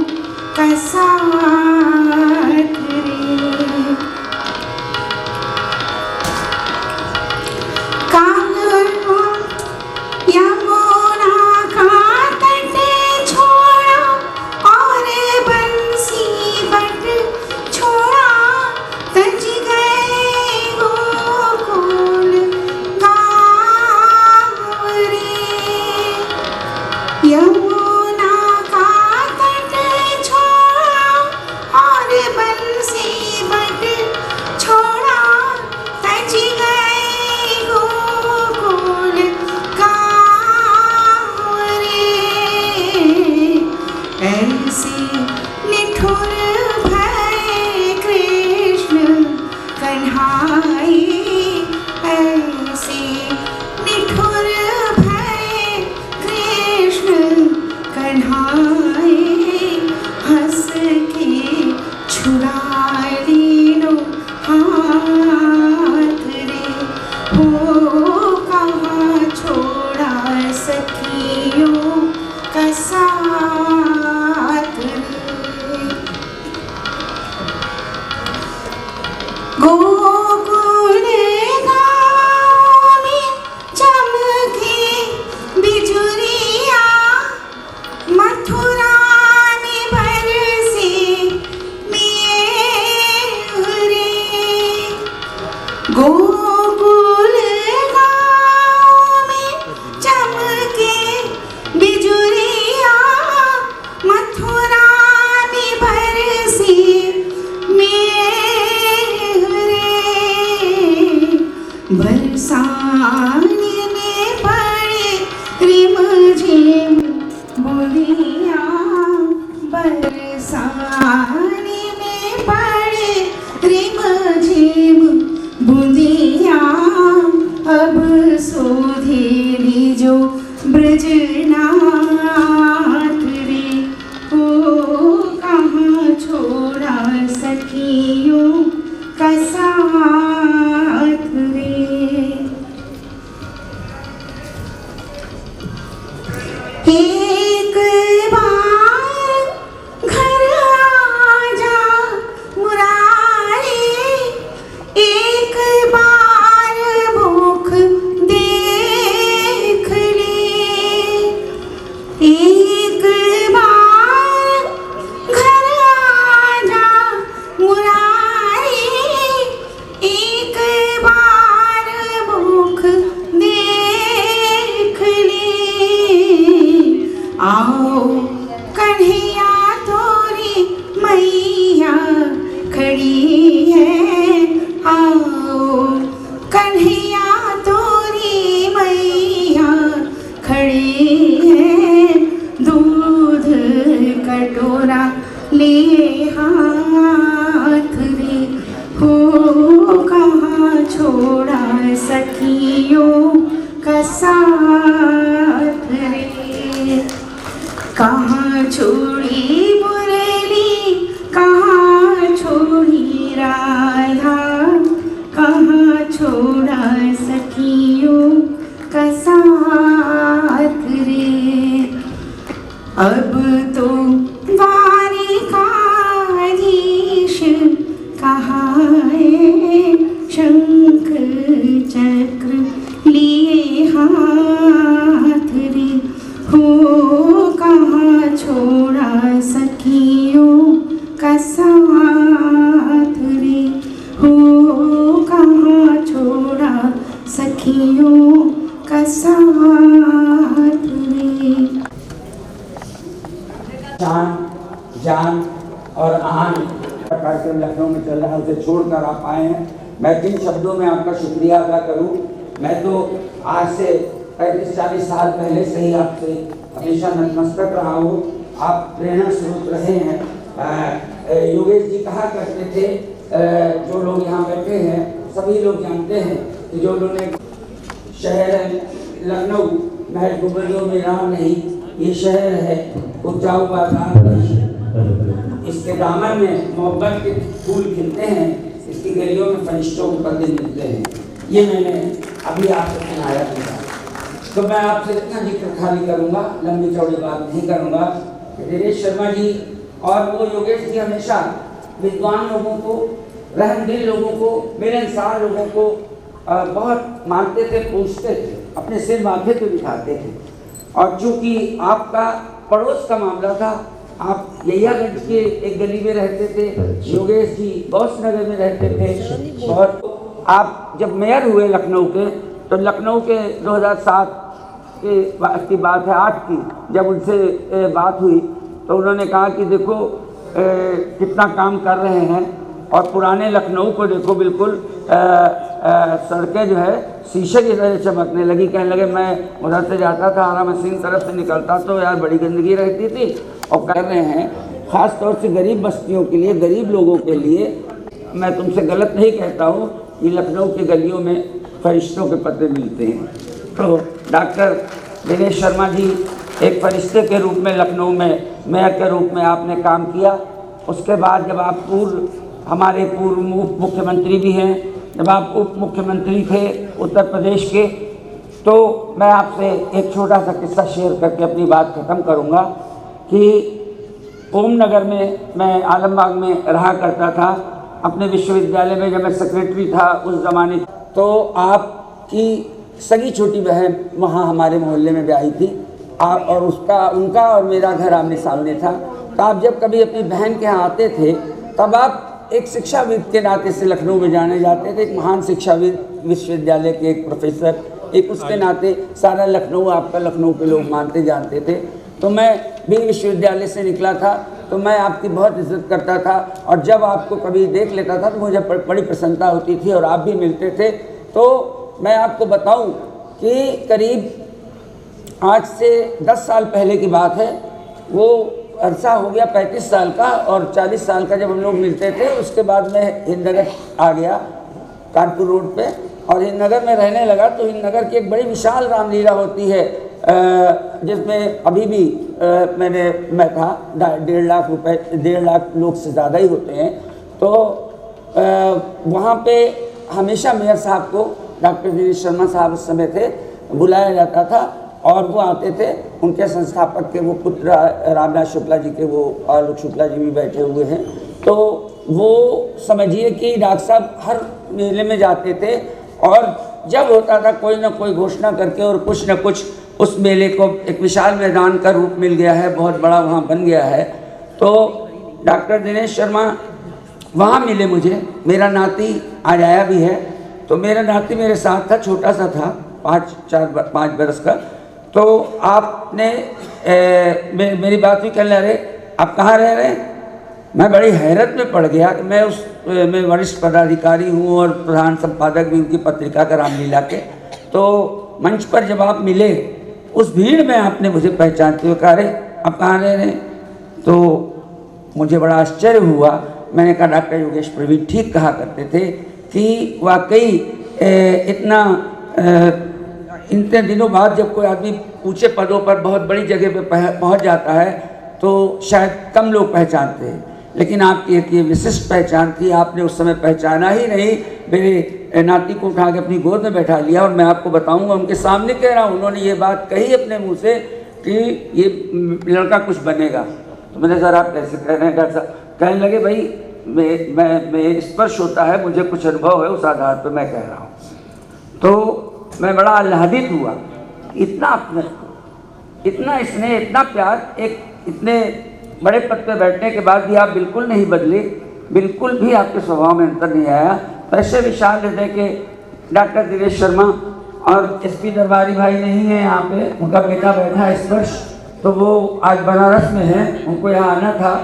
का साथ रे। कहाँ यमुना का तट छोड़ा और बंसी बट छोड़ा, तज गए गोकुल हो कहाँ छोड़ा सखियों का साथ रे। गोकुल गाँव में चमके बिजुरिया, मथुरा में बरसे मेघ रे। गोकुल गाँव में चमके बिजुरिया, मथुरा में बरसे मेघ रे। बरसाने में पड़े रिमझिम बूंदिया, बरसाने में पड़े रिमझिम बूंदिया। अब सुधीरी जो ब्रजनाथ रे, ओ कहाँ छोड़ा सखियों का साथ रे। एक बार घर आजा मुरारी, एक बार मुख देख ले। एक बार घर आजा मुरारी, एक बार मुख देख ले। आओ कन्हैया तोरी मैया खड़ी है, आओ कन्हैया तोरी मैया खड़ी है। दूध कटोरा ले हाथ रे, हो कहाँ छोड़ा सखियों का साथ रे। कहाँ छोड़ी मुरली, कहाँ छोड़ी राधा, कहाँ छोड़ा सखियों का साथ रे। अब तो द्वारिकाधीश कहाँ है, शंख चक्र लिए हाथ रे। हो कहाँ छोड़ा सखियों का साथ रे, हो कहाँ छोड़ा सखियों का साथ रे। जान जान और आन कार्यक्रम लखनऊ में चल रहा है, उसे छोड़कर आप आए हैं। मैं किन शब्दों में आपका शुक्रिया अदा करूं। मैं तो आज से 35-40 साल पहले से ही आपसे हमेशा नतमस्तक रहा हूँ। आप प्रेरणा स्रोत रहे हैं। योगेश जी कहा करते थे, जो लोग यहाँ बैठे हैं सभी लोग जानते हैं कि जो उन्होंने शहर लखनऊ महल गुबरियों में राम नहीं, ये शहर है उपजाऊ बाजार नहीं। इसके दामन में मोहब्बत के फूल खिलते हैं, इसकी गलियों में फरिश्तों के पर्दे मिलते हैं। ये मैंने अभी आपसे सुनाया था। तो मैं आपसे इतना जिक्र खाली करूँगा, लंबी चौड़ी बात नहीं करूँगा। दिनेश शर्मा जी और वो योगेश जी हमेशा विद्वान लोगों को, रहमदिल लोगों को, मिलनसार लोगों को बहुत मानते थे, पूछते थे, अपने सिर माथे पे बिठाते थे। और चूँकि आपका पड़ोस का मामला था, आप यहियागंज के एक गली में रहते थे, योगेश जी गौस नगर में रहते थे। और आप जब मेयर हुए लखनऊ के, तो लखनऊ के 2007 की बात है, 8 की, जब उनसे बात हुई तो उन्होंने कहा कि देखो कितना काम कर रहे हैं और पुराने लखनऊ को देखो, बिल्कुल सड़कें जो है शीशे की तरह चमकने लगी। कहने लगे मैं उधर से जाता था, आरा मशीन तरफ से निकलता तो यार बड़ी गंदगी रहती थी। और कर रहे हैं ख़ास तौर से गरीब बस्तियों के लिए, गरीब लोगों के लिए। मैं तुमसे गलत नहीं कहता हूँ कि लखनऊ की गलियों में फरिश्तों के पते मिलते हैं। तो डॉक्टर दिनेश शर्मा जी एक फरिश्ते के रूप में लखनऊ में मेयर के रूप में आपने काम किया। उसके बाद जब आप हमारे पूर्व मुख्यमंत्री भी हैं, जब आप उप मुख्यमंत्री थे उत्तर प्रदेश के, तो मैं आपसे एक छोटा सा किस्सा शेयर करके अपनी बात ख़त्म करूँगा कि ओमनगर में मैं आलमबाग में रहा करता था अपने विश्वविद्यालय में, जब मैं सेक्रेटरी था उस ज़माने। तो आपकी सगी छोटी बहन वहाँ हमारे मोहल्ले में ब्याही थी, और उनका और मेरा घर आमने सामने था। तो आप जब कभी अपनी बहन के यहाँ आते थे तब आप एक शिक्षाविद के नाते से लखनऊ में जाने जाते थे, एक महान शिक्षाविद, विश्वविद्यालय के एक प्रोफेसर, एक उसके नाते सारा लखनऊ आपका, लखनऊ के लोग मानते जानते थे। तो मैं भी विश्वविद्यालय से निकला था, तो मैं आपकी बहुत इज्जत करता था, और जब आपको कभी देख लेता था तो मुझे बड़ी प्रसन्नता होती थी, और आप भी मिलते थे। तो मैं आपको बताऊं कि करीब आज से 10 साल पहले की बात है, वो अरसा हो गया 35 साल का, और 40 साल का जब हम लोग मिलते थे, उसके बाद मैं हिंदनगर आ गया कानपुर रोड पे, और हिंदनगर में रहने लगा। तो हिंदनगर की एक बड़ी विशाल रामलीला होती है, जिसमें अभी भी मैं था, 1.5 लाख रुपए, 1.5 लाख लोग से ज़्यादा ही होते हैं। तो वहाँ पे हमेशा मेयर साहब को, डॉक्टर दिनेश शर्मा साहब उस समय थे, बुलाया जाता था, और वो आते थे। उनके संस्थापक के वो पुत्र रामनाथ शुक्ला जी के, वो आलोक शुक्ला जी भी बैठे हुए हैं। तो वो समझिए कि डॉक्टर साहब हर मेले में जाते थे, और जब होता था कोई ना कोई घोषणा करके, और कुछ न कुछ उस मेले को एक विशाल मैदान का रूप मिल गया है, बहुत बड़ा वहाँ बन गया है। तो डॉक्टर दिनेश शर्मा वहाँ मिले मुझे, मेरा नाती आज आया भी है। तो मेरा नाती मेरे साथ था, छोटा सा था, 5 बरस का। तो आपने मेरी बात भी कर ले, अरे आप कहाँ रह रहे हैं? मैं बड़ी हैरत में पड़ गया कि मैं वरिष्ठ पदाधिकारी हूँ और प्रधान संपादक भी उनकी पत्रिका का रामलीला के। तो मंच पर जब आप मिले, उस भीड़ में आपने मुझे पहचानते हुए कहा, अरे आप कहाँ रह रहे हैं? तो मुझे बड़ा आश्चर्य हुआ। मैंने कहा, डॉक्टर योगेश प्रवीण ठीक कहा करते थे कि वाकई इतना इतने दिनों बाद जब कोई आदमी ऊंचे पदों पर, बहुत बड़ी जगह पे पहुंच जाता है, तो शायद कम लोग पहचानते हैं, लेकिन आपकी एक ये विशिष्ट पहचान थी। आपने उस समय पहचाना ही नहीं, मेरे नाती को उठा के अपनी गोद में बैठा लिया, और मैं आपको बताऊंगा, उनके सामने कह रहा हूँ, उन्होंने ये बात कही अपने मुंह से कि ये लड़का कुछ बनेगा। तो मैंने, सर आप कैसे कह रहे हैं डॉक्टर साहब? कहने लगे, भाई मैं स्पर्श होता है, मुझे कुछ अनुभव है, उस आधार पर मैं कह रहा हूँ। तो मैं बड़ा आह्लादित हुआ, इतना अपना, इतना स्नेह, इतना प्यार, एक इतने बड़े पद पे बैठने के बाद भी आप बिल्कुल नहीं बदले, बिल्कुल भी आपके स्वभाव में अंतर नहीं आया। ऐसे विशाल हृदय के डॉक्टर दिनेश शर्मा, और एसपी दरबारी भाई नहीं है यहाँ पे, उनका बेटा बैठा है स्पर्श, तो वो आज बनारस में है, उनको यहाँ आना था।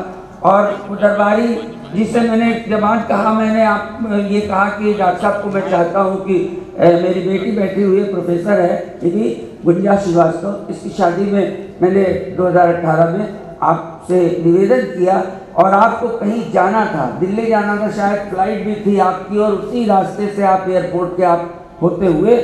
और वो दरबारी जिससे मैंने जब आज कहा, मैंने आप ये कहा कि डॉक्टर साहब को मैं चाहता हूँ कि मेरी बेटी बैठी हुई है, प्रोफेसर है, यदि गुंजा श्रीवास्तव, इसकी शादी में मैंने 2018 में आपसे निवेदन किया, और आपको कहीं जाना था, दिल्ली जाना था, शायद फ्लाइट भी थी आपकी, और उसी रास्ते से आप एयरपोर्ट के आप होते हुए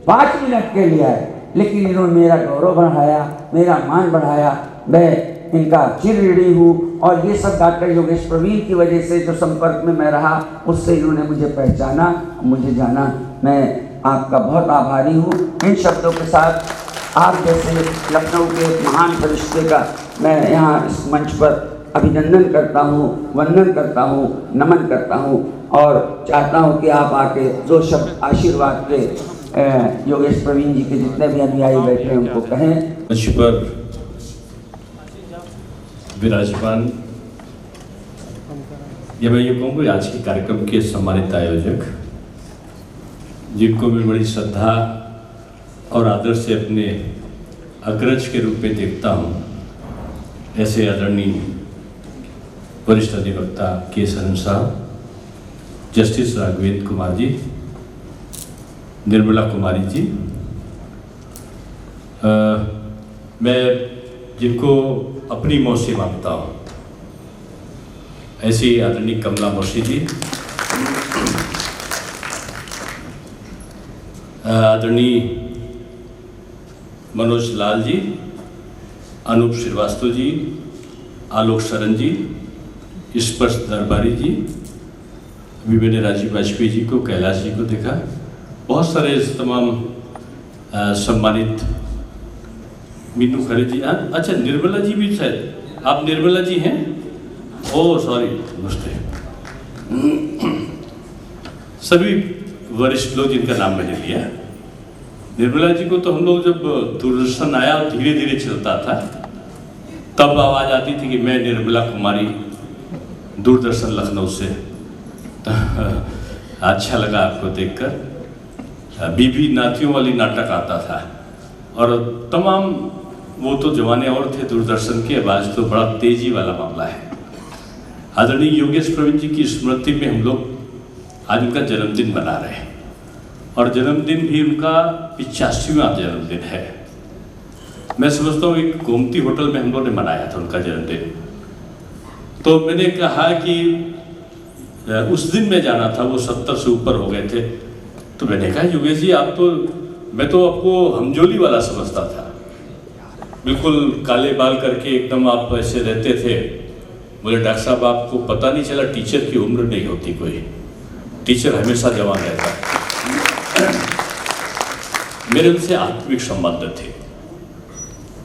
5 मिनट के लिए आए, लेकिन इन्होंने मेरा गौरव बढ़ाया, मेरा मान बढ़ाया। मैं इनका चिर ऋणी हूँ, और ये सब डॉक्टर योगेश प्रवीण की वजह से, जो संपर्क में मैं रहा, उससे इन्होंने मुझे पहचाना, मुझे जाना। मैं आपका बहुत आभारी हूँ। इन शब्दों के साथ आप जैसे लखनऊ के महान फरिश्ते का मैं यहाँ इस मंच पर अभिनंदन करता हूँ, वंदन करता हूँ, नमन करता हूँ, और चाहता हूँ कि आप आके 2 शब्द आशीर्वाद के योगेश प्रवीण जी के जितने भी अनुयायी बैठे हैं उनको कहें। मंच पर विराजमान, या मैं ये कहूँगा आज के कार्यक्रम के सम्मानित आयोजक, जिनको मैं बड़ी श्रद्धा और आदर से अपने अग्रज के रूप में देखता हूँ, ऐसे आदरणीय वरिष्ठ अधिवक्ता के सरन साहब, जस्टिस राघवेंद्र कुमार जी, निर्मला कुमारी जी, मैं जिनको अपनी मौसी मानता हूँ, ऐसी आदरणीय कमला मौसी जी, आदरणीय मनोज लाल जी, अनूप श्रीवास्तव जी, आलोक शरण जी, स्पर्श दरबारी जी, अभी मैंने राजीव वाजपेयी जी को, कैलाश जी को देखा, बहुत सारे तमाम सम्मानित, मीनू खरे जी, अच्छा निर्मला जी भी शायद, आप निर्मला जी हैं? ओह सॉरी, नमस्ते। सभी वरिष्ठ लोग जिनका नाम मैंने लिया। निर्मला जी को तो हम लोग जब दूरदर्शन आया और धीरे धीरे चलता था, तब आवाज़ आती थी कि मैं निर्मला कुमारी, दूरदर्शन लखनऊ से। अच्छा लगा आपको देखकर। बीबी नातियों वाली नाटक आता था और तमाम, वो तो जमाने और थे दूरदर्शन के, आवाज़ तो बड़ा तेजी वाला मामला है। आदरणीय योगेश प्रवीण जी की स्मृति में हम लोग आज उनका जन्मदिन मना रहे हैं और जन्मदिन भी उनका 85वां जन्मदिन है। मैं समझता हूँ एक गोमती होटल में हम लोग ने मनाया था उनका जन्मदिन। तो मैंने कहा कि उस दिन मैं जाना था, वो 70 से ऊपर हो गए थे, तो मैंने कहा योगेश जी आप तो, मैं तो आपको हमजोली वाला समझता था, बिल्कुल काले बाल करके एकदम आप ऐसे रहते थे। बोले डॉक्टर साहब आपको पता नहीं चला टीचर की उम्र नहीं होती कोई, टीचर हमेशा जवान रहता। मेरे उनसे आत्मिक संबंध थे।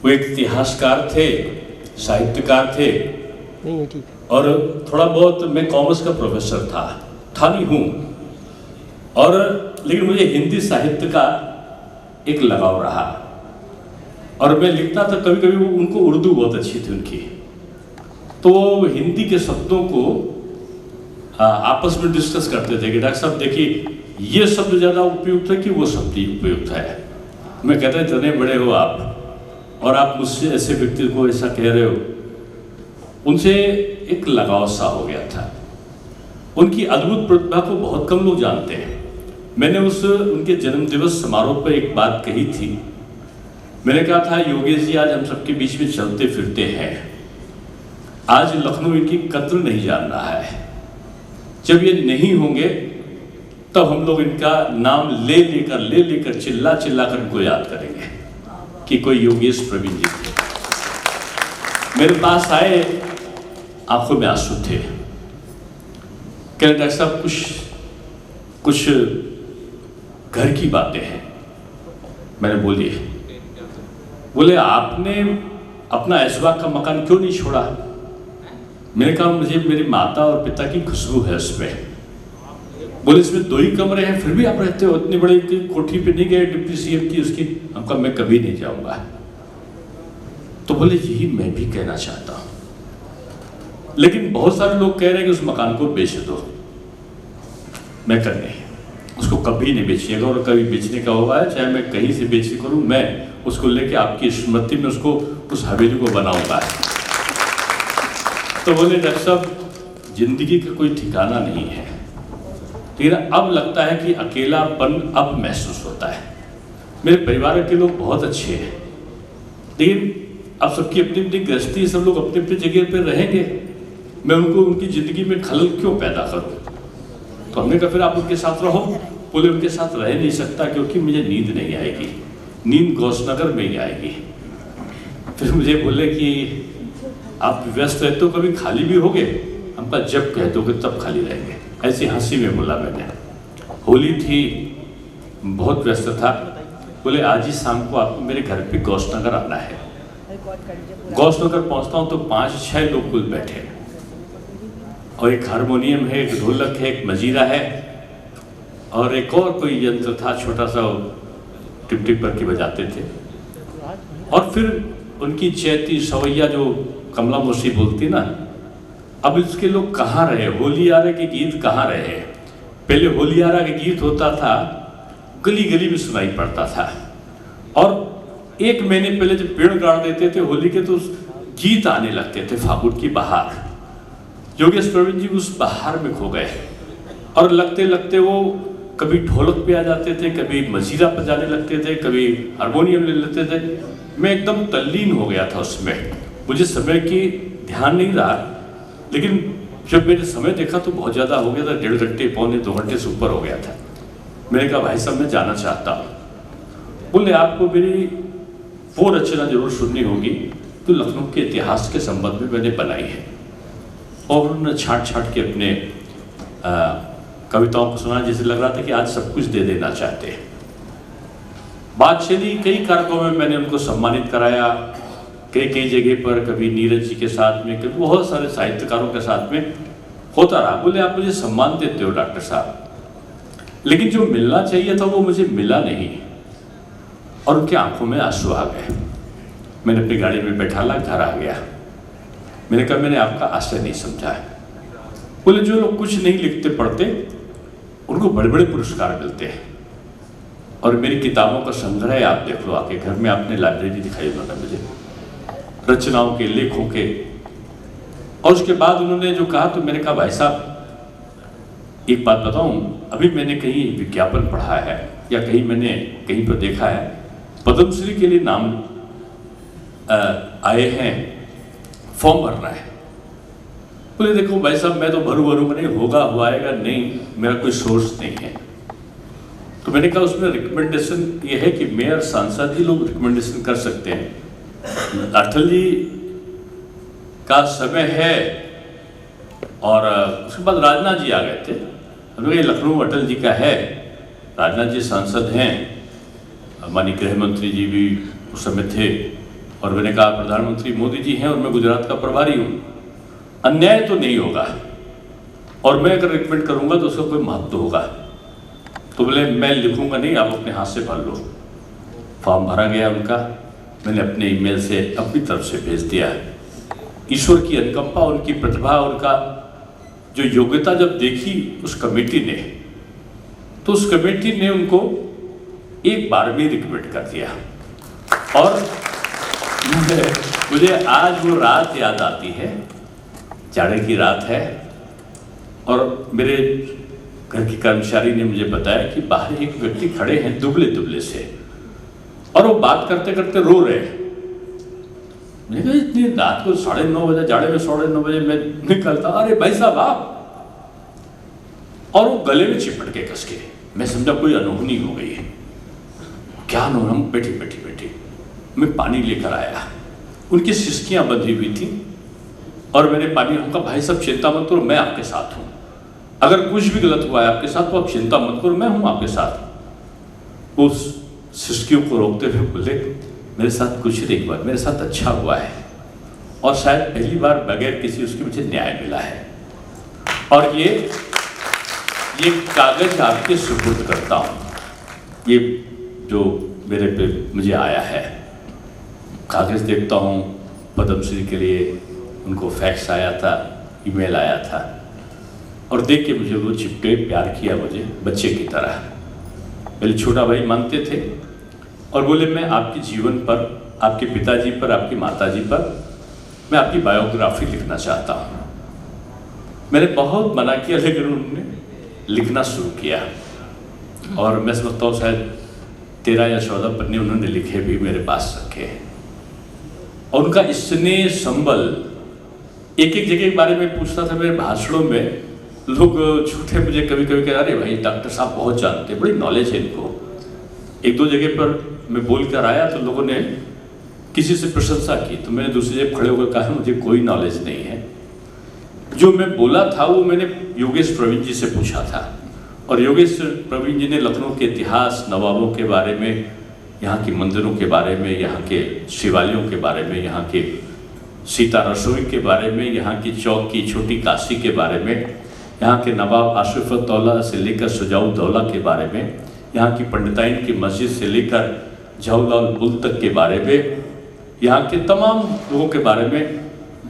वो एक इतिहासकार थे, साहित्यकार थे, और थोड़ा बहुत मैं कॉमर्स का प्रोफेसर था नहीं हूँ, और लेकिन मुझे हिंदी साहित्य का एक लगाव रहा और मैं लिखता था। कभी कभी उनको उर्दू बहुत अच्छी थी उनकी, तो वो हिंदी के शब्दों को आपस में डिस्कस करते थे कि डॉक्टर साहब देखिए ये शब्द ज़्यादा उपयुक्त है कि वो शब्द ही उपयुक्त है। मैं कहता इतने बड़े हो आप और आप मुझसे ऐसे व्यक्ति को ऐसा कह रहे हो। उनसे एक लगाव सा हो गया था। उनकी अद्भुत प्रतिभा को बहुत कम लोग जानते हैं। मैंने उनके जन्म दिवस समारोह पर एक बात कही थी। मैंने कहा था योगेश जी आज हम सबके बीच में चलते फिरते हैं, आज लखनऊ इनकी कद्र नहीं जान रहा है। जब ये नहीं होंगे तब हम लोग इनका नाम ले लेकर चिल्ला कर इनको याद करेंगे कि कोई योगेश प्रवीण जी थे। मेरे पास आए, आंखों में आंसू थे। कहने डॉक्टर साहब कुछ घर की बातें हैं। मैंने बोले आपने अपना ऐशबाग का मकान क्यों नहीं छोड़ा? मैंने कहा मुझे मेरी माता और पिता की खुशबू है उसमें। बोले इसमें 2 ही कमरे हैं फिर भी आप रहते हो, इतनी बड़ी कोठी पे नहीं गए डिप्टी सीएम की उसकी? हम कहा मैं कभी नहीं जाऊंगा। तो बोले यही मैं भी कहना चाहता हूं, लेकिन बहुत सारे लोग कह रहे हैं कि उस मकान को बेच दो। मैं कर नहीं, उसको कभी नहीं बेचिएगा, और कभी बेचने का हुआ है चाहे मैं कहीं से बेच करूं, मैं उसको लेके आपकी स्मृति में उसको उस हवेली को बनाऊंगा। तो बोले डॉक्टर साहब जिंदगी का कोई ठिकाना नहीं है, लेकिन अब लगता है कि अकेलापन अब महसूस होता है। मेरे परिवार के लोग बहुत अच्छे हैं, लेकिन अब सबकी अपनी अपनी गृहस्थी, सब लोग अपनी अपनी जगह पर रहेंगे, मैं उनको उनकी ज़िंदगी में खलल क्यों पैदा करूं? तो हमने कहा फिर आप उनके साथ रहो। बोले उनके साथ रह नहीं सकता क्योंकि मुझे नींद नहीं आएगी, नींद गौसनगर में ही आएगी। फिर मुझे बोले कि आप व्यस्त रहते हो, कभी खाली भी होगे? हम कहा जब कह दोगे तब खाली रहेंगे। ऐसी हंसी में बोला मैंने। होली थी, बहुत व्यस्त था। बोले आज ही शाम को आपको मेरे घर पे गौसनगर आना है। गौसनगर पहुंचता हूं तो 5-6 लोग कुल बैठे हैं, और एक हारमोनियम है, एक ढोलक है, एक मजीरा है, और एक और कोई यंत्र था छोटा सा, टिप टिप करके बजाते थे। और फिर उनकी चैती सवैया जो कमला मोशी बोलती ना, अब इसके लोग कहाँ रहे? होलियारा के गीत कहाँ रहे? पहले होलियारा के गीत होता था, गली गली में सुनाई पड़ता था, और 1 महीने पहले जब पेड़ गाड़ देते थे होली के तो गीत आने लगते थे। फागुन की बहार, योगेश प्रवीण जी उस बहार में खो गए, और लगते लगते वो कभी ढोलक पे आ जाते थे, कभी मजीरा बजाने लगते थे, कभी हारमोनियम ले लेते थे। मैं एकदम तल्लीन हो गया था उसमें। मुझे समय की ध्यान नहीं रहा, लेकिन जब मैंने समय देखा तो बहुत ज़्यादा हो गया था, 1.5 घंटे, 1.25-2 घंटे से ऊपर हो गया था। मैंने कहा भाई साहब मैं जाना चाहता हूँ। बोले आपको मेरी वो रचना जरूर सुननी होगी तो लखनऊ के इतिहास के संबंध में मैंने बनाई है। और उन्होंने छाट के अपने कविताओं को सुना, जैसे लग रहा था कि आज सब कुछ दे देना चाहते हैं। बात चली, कई कार्यक्रमों में मैंने उनको सम्मानित कराया, कई जगह पर, कभी नीरज जी के साथ में, कभी बहुत सारे साहित्यकारों के साथ में होता रहा। बोले आप मुझे सम्मान देते हो डॉक्टर साहब, लेकिन जो मिलना चाहिए था वो मुझे मिला नहीं। और उनकी आंखों में आंसू आ गए। मैंने अपनी गाड़ी में बैठाला, घर आ गया। मैंने कहा मैंने आपका आशय नहीं समझा है। बोले जो लोग कुछ नहीं लिखते पढ़ते उनको बड़े बड़े पुरस्कार मिलते हैं, और मेरी किताबों का संग्रह आप देख लो आके घर में, आपने लाइब्रेरी दिखाई उन्होंने मुझे, रचनाओं के, लेखों के। और उसके बाद उन्होंने जो कहा, तो मैंने कहा भाई साहब एक बात बताऊं, अभी मैंने कहीं विज्ञापन पढ़ा है या कहीं मैंने कहीं पर देखा है पद्मश्री के लिए नाम आए हैं, फॉर्म भरना है। बोले देखो भाई साहब मैं तो भरूंगा नहीं, होगा हुआ आएगा नहीं, मेरा कोई सोर्स नहीं है। तो मैंने कहा उसमें रिकमेंडेशन ये है कि मेयर, सांसद ही लोग रिकमेंडेशन कर सकते हैं। अटल जी का समय है, और उसके बाद राजनाथ जी आ गए थे। हमने कहा लखनऊ अटल जी का है, राजनाथ जी सांसद हैं, माननीय गृह मंत्री जी भी उस समय थे, और मैंने कहा प्रधानमंत्री मोदी जी हैं और मैं गुजरात का प्रभारी हूँ, अन्याय तो नहीं होगा, और मैं अगर रिकमेंड करूँगा तो उसका कोई महत्व होगा। तो बोले मैं लिखूँगा नहीं, आप अपने हाथ से भर लो। फॉर्म भरा गया उनका, मैंने अपने ईमेल से अपनी तरफ से भेज दिया। ईश्वर की अनुकंपा, उनकी प्रतिभा, उनका जो योग्यता जब देखी उस कमेटी ने, तो उस कमेटी ने उनको एक बार में रिकमेंड कर दिया। और मुझे आज वो रात याद आती है, जाड़े की रात है, और मेरे घर के कर्मचारी ने मुझे बताया कि बाहर एक व्यक्ति खड़े हैं दुबले दुबले से, और वो बात करते करते रो रहे हैं। मैंने कहा इतनी रात को 9:30 बजे, जाड़े में 9:30 बजे मैं निकलता, अरे भाई साहब आप, और वो गले में चिपट के कस के। मैं समझा कोई अनहोनी हो गई है। क्या अनहोनी, हम बैठी मैं पानी लेकर आया, उनकी सिसकियां बंधी हुई थी, और मैंने पानी, उनका भाई साहब चिंता मत करो, मैं आपके साथ हूँ, अगर कुछ भी गलत हुआ है आपके साथ तो आप चिंता मत करो, मैं हूँ आपके साथ। उस सिसकियों को रोकते हुए बोले मेरे साथ कुछ नहीं हुआ, मेरे साथ अच्छा हुआ है, और शायद पहली बार बगैर किसी उसके मुझे न्याय मिला है। और ये कागज आपके सुपुर्द करता हूँ, ये जो मेरे पे मुझे आया है कागज देखता हूँ, पद्मश्री के लिए उनको फैक्स आया था, ईमेल आया था, और देख के मुझे वो चिपके, प्यार किया मुझे बच्चे की तरह। मेरे छोटा भाई मानते थे, और बोले मैं आपके जीवन पर, आपके पिताजी पर, आपकी माताजी पर मैं आपकी बायोग्राफी लिखना चाहता हूँ। मैंने बहुत मना किया, लेकिन उन्होंने लिखना शुरू किया, और मैं समझता हूँ शायद 13 या 14 पन्ने उन्होंने लिखे भी मेरे पास रखे। और उनका स्नेह संबल, एक जगह के बारे में पूछता था मेरे भाषणों में, लोग झूठे मुझे कभी कभी कह, अरे भाई डॉक्टर साहब बहुत जानते, बड़ी नॉलेज है इनको। 1-2 जगह पर मैं बोल कर आया तो लोगों ने किसी से प्रशंसा की, तो मैंने दूसरी जगह खड़े होकर कहा मुझे कोई नॉलेज नहीं है। जो मैं बोला था वो मैंने योगेश प्रवीण जी से पूछा था, और योगेश प्रवीण जी ने लखनऊ के इतिहास, नवाबों के बारे में, यहाँ के मंदिरों के बारे में, यहाँ के शिवालयों के बारे में, यहाँ के सीता रसोई के बारे में, यहाँ की चौक की छोटी काशी के बारे में, यहाँ के नवाब आशरफुद्दौला से लेकर शुजाउद्दौला के बारे में, यहाँ की पंडिताइन की मस्जिद से लेकर जवाहरलाल पुल तक के बारे में, यहाँ के तमाम लोगों के बारे में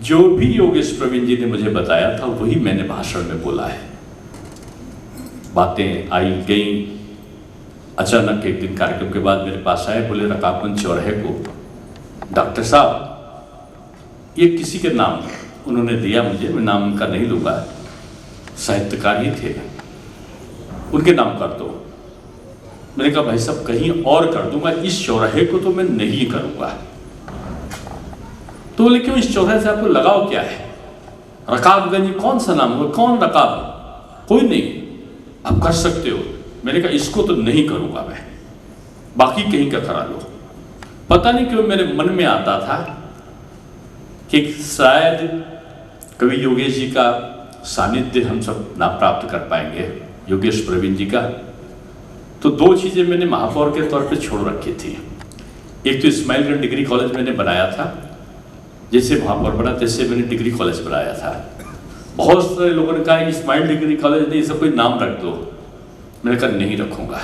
जो भी योगेश प्रवीण जी ने मुझे बताया था वही मैंने भाषण में बोला है। बातें आई गई। अचानक एक दिन कार्यक्रम के बाद मेरे पास आए, बोले रकाबगंज चौराहे को डॉक्टर साहब, ये किसी के नाम उन्होंने दिया मुझे, मैं नाम उनका नहीं लूँगा, साहित्यकार ही थे, उनके नाम कर दो। मैंने कहा भाई साहब कहीं और कर दूंगा, इस चौराहे को तो मैं नहीं करूँगा। तो बोले क्यों, इस चौराहे से आपको लगाव क्या है? रकाबगंज कौन सा नाम होगा, कौन रकाब, कोई नहीं, आप कर सकते हो। मैंने कहा इसको तो नहीं करूँगा मैं, बाकी कहीं का करा लो। पता नहीं क्यों मेरे मन में आता था कि शायद कभी योगेश जी का सानिध्य हम सब ना प्राप्त कर पाएंगे, योगेश प्रवीण जी का। तो दो चीज़ें मैंने महापौर के तौर पे छोड़ रखी थी। एक तो इस्माइलगंज डिग्री कॉलेज मैंने बनाया था, जैसे महापौर बना तैसे मैंने डिग्री कॉलेज बनाया था। बहुत सारे लोगों ने कहा कि इस्माइल डिग्री कॉलेज नहीं, इसका कोई नाम रख दो। मैंने कहा नहीं रखूँगा,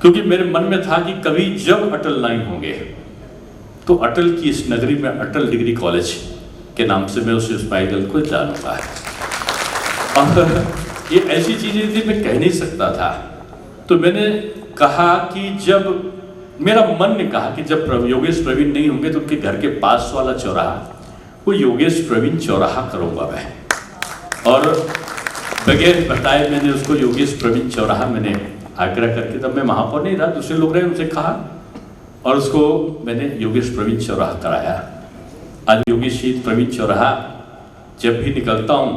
क्योंकि मेरे मन में था कि कभी जब अटल नहीं होंगे तो अटल की इस नगरी में अटल डिग्री कॉलेज के नाम से मैं उस इस्माइलगंज को जानूंगा। और ये ऐसी चीज़ें थी मैं कह नहीं सकता था। तो मैंने कहा कि जब मेरा मन ने कहा कि जब योगेश प्रवीण नहीं होंगे तो उनके घर के पास वाला चौराहा वो योगेश प्रवीण चौराहा करूँगा मैं। और बगैर बताए मैंने उसको योगेश प्रवीण चौराहा मैंने आग्रह करके, तब मैं महापौर नहीं था, दूसरे लोग रहे, उनसे कहा और उसको मैंने योगेश प्रवीण चौराहा कराया। आज योगेश जी प्रवीण चौराहा जब भी निकलता हूँ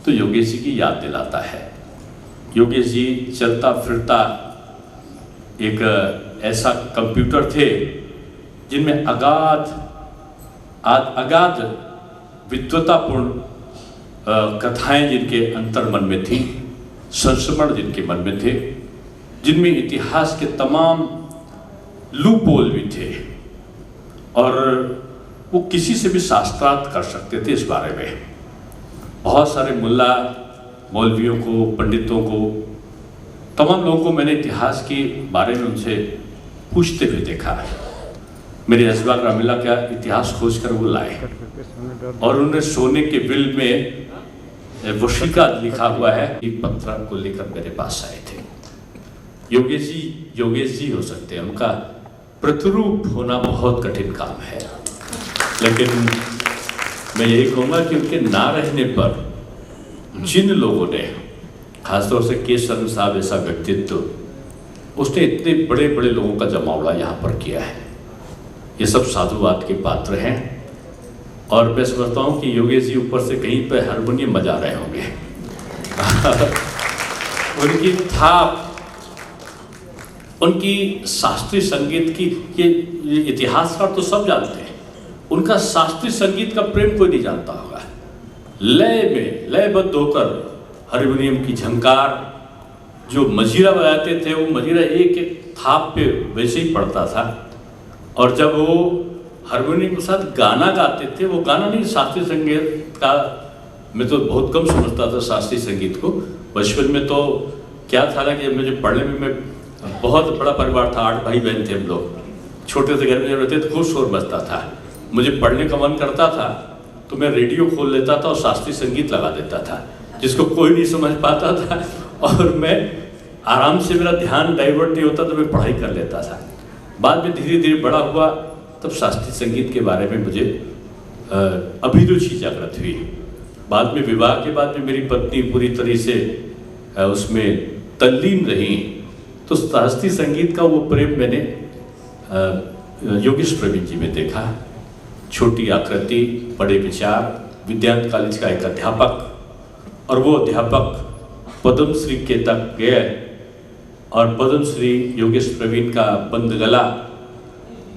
तो योगेश जी की याद दिलाता है। योगेश जी चलता फिरता एक ऐसा कंप्यूटर थे जिनमें अगाध विद्वतापूर्ण कथाएं जिनके अंतर मन में थी, संस्मरण जिनके मन में थे, जिनमें इतिहास के तमाम लूप होल भी थे और वो किसी से भी शास्त्रार्थ कर सकते थे इस बारे में। बहुत सारे मुल्ला मौलवियों को, पंडितों को, तमाम लोगों को मैंने इतिहास के बारे में उनसे पूछते हुए देखा। मेरे अजबा रामिला का इतिहास खोज कर वो लाए और उन्होंने सोने के बिल में वशिका लिखा हुआ है एक पत्र को लेकर मेरे पास आए थे। योगेश जी हो सकते हैं, उनका प्रतिरूप होना बहुत कठिन काम है, लेकिन मैं यही कहूँगा कि उनके ना रहने पर जिन लोगों ने, खासतौर से के शरण साहब ऐसा व्यक्तित्व, उसने इतने बड़े बड़े लोगों का जमावड़ा यहाँ पर किया है, ये सब साधुवाद के पात्र हैं। और मैं समझता हूँ कि योगेश जी ऊपर से कहीं पर हारमोनियम बजा रहे होंगे। उनकी थाप, उनकी शास्त्रीय संगीत की, ये इतिहासकार तो सब जानते हैं, उनका शास्त्रीय संगीत का प्रेम कोई नहीं जानता होगा। लय में लयबद्ध होकर हारमोनियम की झंकार, जो मजीरा बजाते थे वो मजीरा एक एक थाप पे वैसे ही पड़ता था। और जब वो हारमोनियम के साथ गाना गाते थे, वो गाना नहीं, शास्त्रीय संगीत का मैं तो बहुत कम समझता था शास्त्रीय संगीत को। बचपन में तो क्या था ना कि मुझे पढ़ने में, मैं बहुत बड़ा परिवार था, 8 भाई बहन थे हम लोग, छोटे से घर में जब रहते तो खूब शोर बजता था। मुझे पढ़ने का मन करता था तो मैं रेडियो खोल लेता था और शास्त्रीय संगीत लगा देता था, जिसको कोई नहीं समझ पाता था, और मैं आराम से, मेरा ध्यान डाइवर्ट नहीं होता तो मैं पढ़ाई कर लेता था। बाद में धीरे धीरे बड़ा हुआ तब शास्त्रीय संगीत के बारे में मुझे अभिरुचि जागृत हुई। बाद में विवाह के बाद में मेरी पत्नी पूरी तरह से उसमें तल्लीन रही, तो शास्त्रीय संगीत का वो प्रेम मैंने योगेश प्रवीण जी में देखा। छोटी आकृति, बड़े विचार, विज्ञान कॉलेज का एक अध्यापक, और वो अध्यापक पद्मश्री के तक गए, और पद्मश्री योगेश प्रवीण का बंद गला,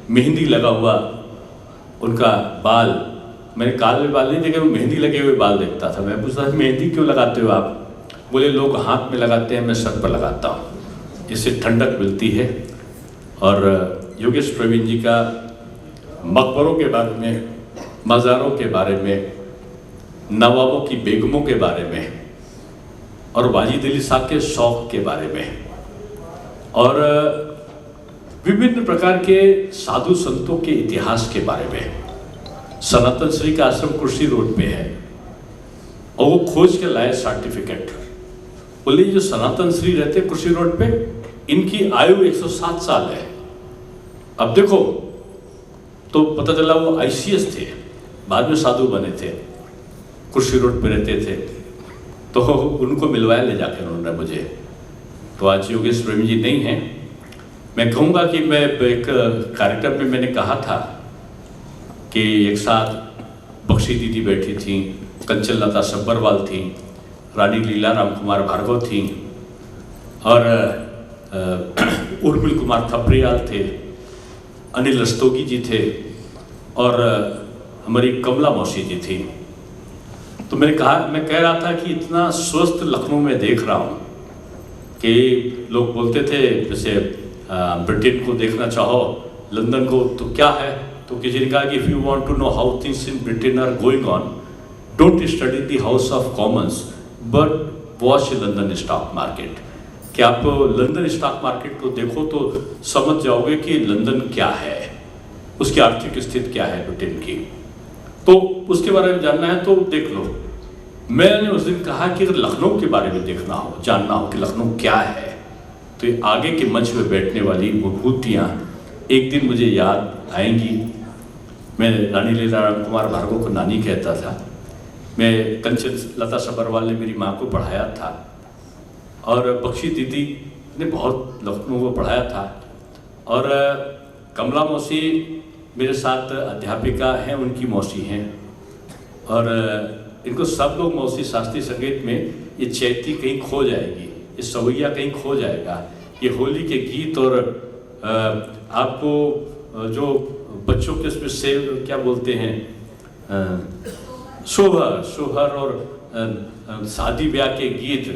मेहंदी लगा हुआ उनका बाल, मैंने काल में बाल नहीं देखे, वो मेहंदी लगे हुए बाल देखता था। मैं पूछता था मेहंदी क्यों लगाते हो आप? बोले लोग हाथ में लगाते हैं, मैं सर पर लगाता हूँ, इससे ठंडक मिलती है। और योगेश प्रवीण जी का मकबरों के बारे में, मज़ारों के बारे में, नवाबों की बेगमों के बारे में, और वाजिद अली साहब के शौक के बारे में, और विभिन्न प्रकार के साधु संतों के इतिहास के बारे में। सनातन श्री का आश्रम कुर्सी रोड पे है, और वो खोज के लाए सर्टिफिकेट। बोले जो सनातन श्री रहते कुर्सी रोड पे, इनकी आयु 107 साल है। अब देखो, तो पता चला वो ICS थे, बाद में साधु बने थे, कुर्सी रोड पे रहते थे, तो उनको मिलवाया ले जाकर उन्होंने मुझे। तो आज योगेश प्रवीण जी नहीं हैं। मैं कहूँगा कि मैं एक कार्यक्रम में मैंने कहा था कि एक साथ बख्शी दीदी बैठी थी, कंचन लता सब्बरवाल थी, रानी लीला राम कुमार भार्गव थी, और उर्मिल कुमार थपरियाल थे, अनिल रस्तोगी जी थे, और हमारी कमला मौसी जी थी। तो मैं कह रहा था कि इतना स्वस्थ लखनऊ में देख रहा हूँ कि लोग बोलते थे जैसे ब्रिटेन को देखना चाहो, लंदन को, तो क्या है, तो किसी ने कहा कि if you want to know how things in Britain are going on, don't study the House of Commons but watch London stock market. कि आप लंदन स्टॉक मार्केट को देखो तो समझ जाओगे कि लंदन क्या है, उसकी आर्थिक स्थिति क्या है ब्रिटेन की, तो उसके बारे में जानना है तो देख लो। मैंने उस दिन कहा कि अगर लखनऊ के बारे में देखना हो, जानना हो कि लखनऊ क्या है, तो ये आगे के मंच में बैठने वाली विभूतियाँ एक दिन मुझे याद आएंगी। मैं रानी लीला राम कुमार भार्गव को नानी कहता था। मैं कंचन लता सब्बरवाल ने मेरी माँ को पढ़ाया था, और बख्शी दीदी ने बहुत लखनऊ को पढ़ाया था, और कमला मौसी मेरे साथ अध्यापिका हैं, उनकी मौसी हैं, और इनको सब लोग मौसी। शास्त्रीय संगीत में ये चैती कहीं खो जाएगी, ये सवैया कहीं खो जाएगा, ये होली के गीत, और आपको जो बच्चों के उसमें से क्या बोलते हैं, सोहर और शादी ब्याह के गीत,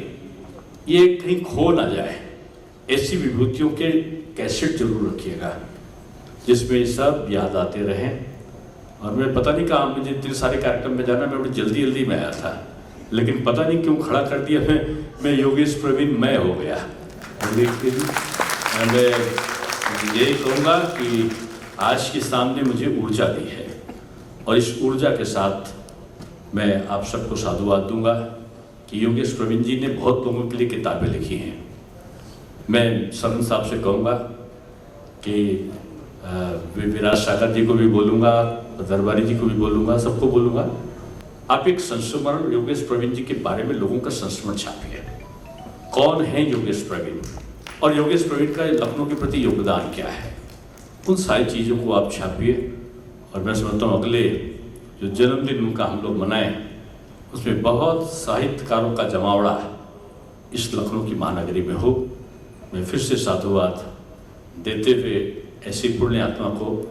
ये कहीं खो ना जाए। ऐसी विभूतियों के कैसेट जरूर रखिएगा जिसमें ये सब याद आते रहें। और मैं पता नहीं कहाँ, मुझे इतने सारे कार्यक्रम में जाना, मैं बड़ी जल्दी में आया था, लेकिन पता नहीं क्यों खड़ा कर दिया, मैं योगेश प्रवीण मैं हो गया। मैं यही कहूँगा कि आज के सामने मुझे ऊर्जा दी है, और इस ऊर्जा के साथ मैं आप सबको साधुवाद दूंगा कि योगेश प्रवीण जी ने बहुत लोगों के लिए किताबें लिखी हैं। मैं सरन साहब से कहूँगा कि विराज सागर जी को भी बोलूँगा, दरबारी जी को भी बोलूँगा, सबको बोलूँगा, आप एक संस्मरण योगेश प्रवीण जी के बारे में लोगों का संस्मरण छापिए। कौन है योगेश प्रवीण, और योगेश प्रवीण का लखनऊ के प्रति योगदान क्या है, उन सारी चीज़ों को आप छापिए। और मैं समझता हूँ अगले जो जन्मदिन उनका हम लोग मनाएं, उसमें बहुत साहित्यकारों का जमावड़ा इस लखनऊ की महानगरी में हो। मैं फिर से साधुवाद देते हुए ऐसी पुण्य आत्मा को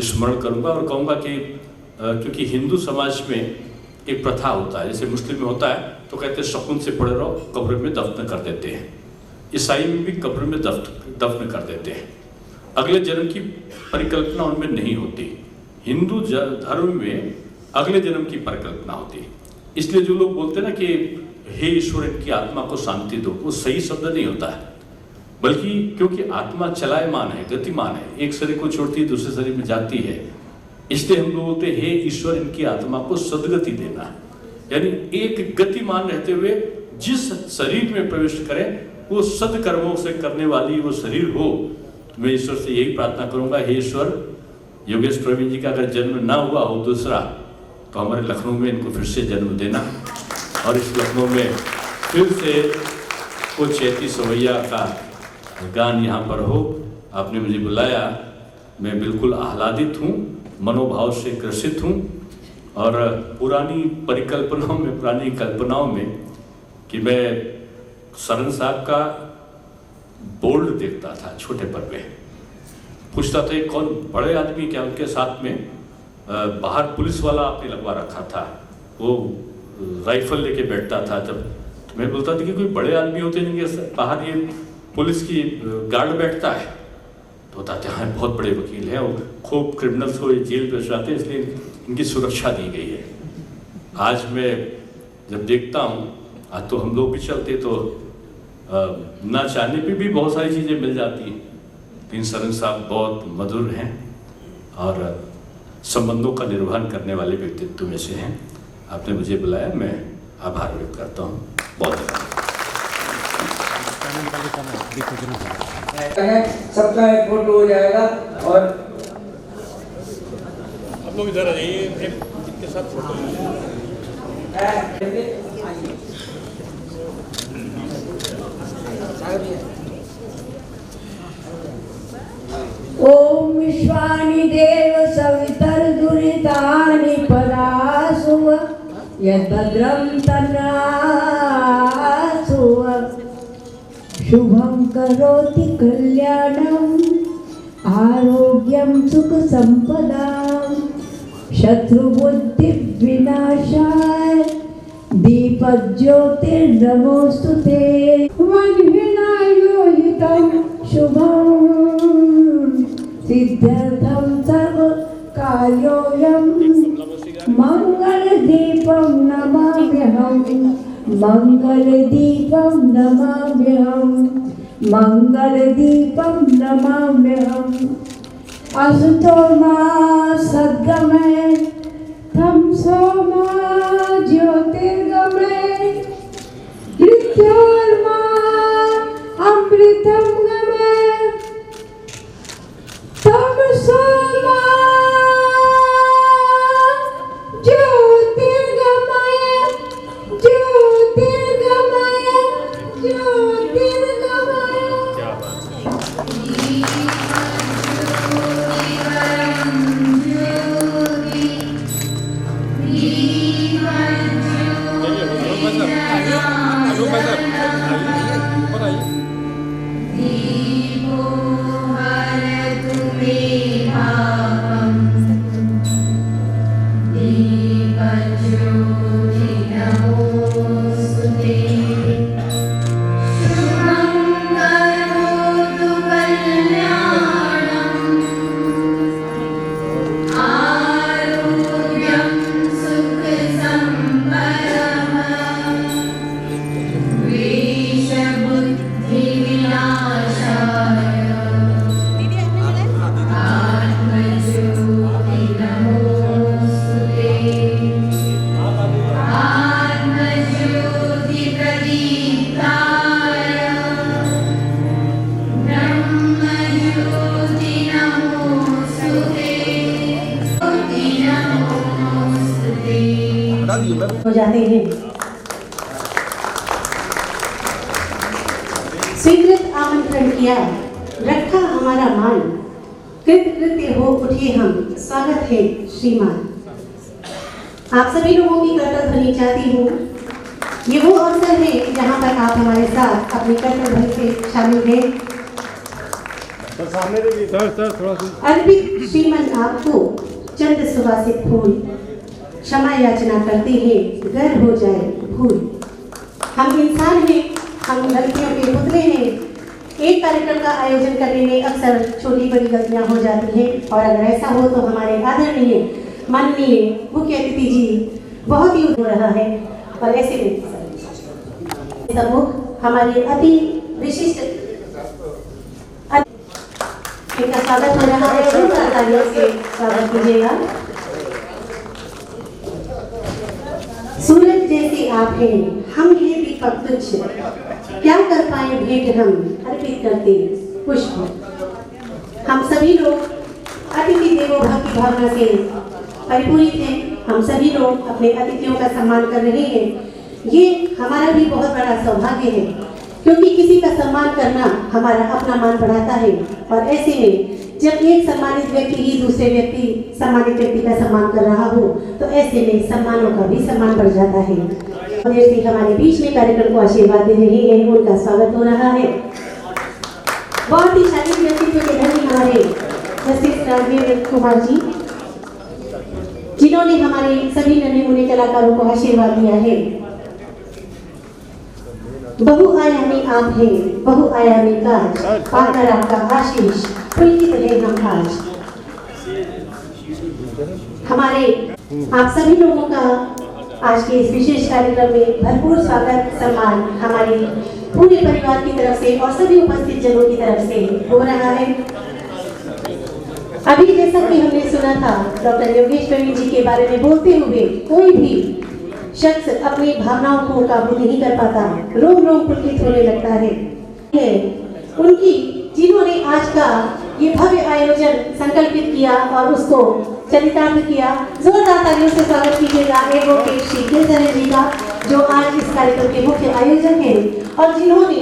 स्मरण करूंगा, और कहूँगा कि क्योंकि हिंदू समाज में एक प्रथा होता है, जैसे मुस्लिम में होता है तो कहते हैं शकुन से पड़े रहो, कब्र में दफन कर देते हैं। ईसाई में भी कब्र में दफन कर देते हैं। अगले जन्म की परिकल्पना उनमें नहीं होती। हिंदू धर्म में अगले जन्म की परिकल्पना होती है। इसलिए जो लोग बोलते हैं ना कि हे ईश्वर इनकी आत्मा को शांति दो, वो सही शब्द नहीं होता है, बल्कि क्योंकि आत्मा चलायमान है, गतिमान है, एक शरीर को छोड़ती है दूसरे शरीर में जाती है, इसलिए हम लोग बोलते हैं हे ईश्वर इनकी आत्मा को सदगति देना। यानी एक गतिमान रहते हुए जिस शरीर में प्रवेश करें वो सदकर्मों से करने वाली वो शरीर हो। मैं ईश्वर से यही प्रार्थना करूंगा, हे ईश्वर योगेश प्रवीण जी का अगर जन्म ना हुआ हो दूसरा, तो हमारे लखनऊ में इनको फिर से जन्म देना, और इस लखनऊ में फिर से वो चैती सवैया का गान यहाँ पर हो। आपने मुझे बुलाया, मैं बिल्कुल आह्लादित हूँ, मनोभाव से ग्रसित हूँ, और पुरानी परिकल्पनाओं में, पुरानी कल्पनाओं में कि मैं सरन साहब का बोल्ड देखता था छोटे पर में, पूछता था कौन बड़े आदमी क्या उनके साथ में बाहर पुलिस वाला आपने लगवा रखा था, वो राइफल लेके बैठता था। जब तो मैं बोलता था कि कोई बड़े आदमी होते हैं बाहर ये पुलिस की गार्ड बैठता है, तो बताते हैं बहुत बड़े वकील हैं और खूब क्रिमिनल्स को जेल भिजवाते हैं, इसलिए इनकी सुरक्षा दी गई है। आज मैं जब देखता हूँ, आज तो हम लोग भी चलते तो ना चाहने पे भी बहुत सारी चीज़ें मिल जाती हैं, लेकिन सरन साहब बहुत मधुर हैं और संबंधों का निर्वहन करने वाले व्यक्तित्व में से हैं। आपने मुझे बुलाया, मैं आभार व्यक्त करता हूँ। बहुत सबका एक फोटो हो जाएगा, और आप लोग इधर आ जाइए, इनके साथ फोटो। ओम विश्वानि देव सवितर्दुरितानि परासु यद्भद्रं तन्नासु शुभं करोति कल्याणं आरोग्यं सुखसम्पदां शत्रुबुद्धिविनाशाय दीपज्योतिर्नमोऽस्तुते वह्निनायोहितं शुभं सिद्ध्यर्थं सर्वकार्योऽयं मङ्गलदीपं नमाम्यहं मङ्गलदीपं नमाम्यहं मङ्गलदीपं नमाम्यहम् असुतो मा सद्गमय तमसो मा ज्योतिर्गमय मृत्योर्मा अमृतं गमय तमसो मा ज्योतिर्गमय ज्योतिर्गमय ज्योतिर्गमय। हो जाते हैं। स्वीकृत आमंत्रण किया, रखा हमारा मान, कृतकृत्य हो उठे हम, स्वागत है श्रीमान। आप सभी लोगों की कर्तव्य ध्वनि चाहती हूँ। ये वो अवसर है जहाँ पर आप हमारे साथ अपनी कर्तव्य ध्वनि से शामिल हैं। अर्पित श्रीमान आपको चंद सुवासित फूल, क्षमा याचना करते हैं गर हो जाए भूल। हम इंसान हैं, हम गलतियों के पुतले हैं। एक कार्यक्रम का आयोजन करने में अक्सर छोटी बड़ी गलतियां हो जाती हैं और अगर ऐसा हो तो हमारे आदरणीय माननीय मुख्य अतिथि जी बहुत ही हो रहा है और ऐसे में सम्मुख हमारे अति विशिष्ट इनका स्वागत हो रहा है। जोरदार तालियों से स्वागत कीजिएगा। सूरज जैसे आप हैं, हम हैं दीपक तुच्छ, क्या कर पाए भेंट हम अर्पित करते पुष्प। हम सभी लोग अतिथि देवो भव की भावना से परिपूरित हैं। हम सभी लोग अपने अतिथियों का सम्मान कर रहे हैं। ये हमारा भी बहुत बड़ा सौभाग्य है क्योंकि किसी का सम्मान करना हमारा अपना मान बढ़ाता है और ऐसे में जब एक सम्मानित व्यक्ति ही दूसरे व्यक्ति सम्मानित व्यक्ति का सम्मान कर रहा हो तो ऐसे में सम्मानों का भी सम्मान बढ़ जाता है। देर से हमारे बीच में कार्यक्रम को आशीर्वाद दे रहे हैं, उनका स्वागत हो रहा है। बहुत ही शालीन व्यक्तित्व के धनी हमारे जस्टिस राघवेंद्र कुमार जी, जिन्होंने हमारे सभी नन्हे मुन्ने कलाकारों को आशीर्वाद दिया है। बहुआयामी आप हैं, बहुआयामी काज, पाकर आपका आशीष पुलकित है हम आज। हमारे आप सभी लोगों का आज के इस विशेष कार्यक्रम में भरपूर स्वागत सम्मान हमारे पूरे परिवार की तरफ से और सभी उपस्थित जनों की तरफ से हो रहा है। अभी जैसा कि हमने सुना था डॉक्टर योगेश प्रवीण जी के बारे में बोलते हुए, कोई भी शख्स अपनी भावनाओं को काबू नहीं कर पाता, रोम रोम पुलकित होने लगता है। उनकी जिन्होंने आज का ये भव्य आयोजन संकल्पित किया और उसको चरितार्थ किया, जोरदार तालियों से स्वागत कीजिएगा एडवोकेट श्री के सरन जी का, जो आज इस कार्यक्रम के मुख्य आयोजक हैं और जिन्होंने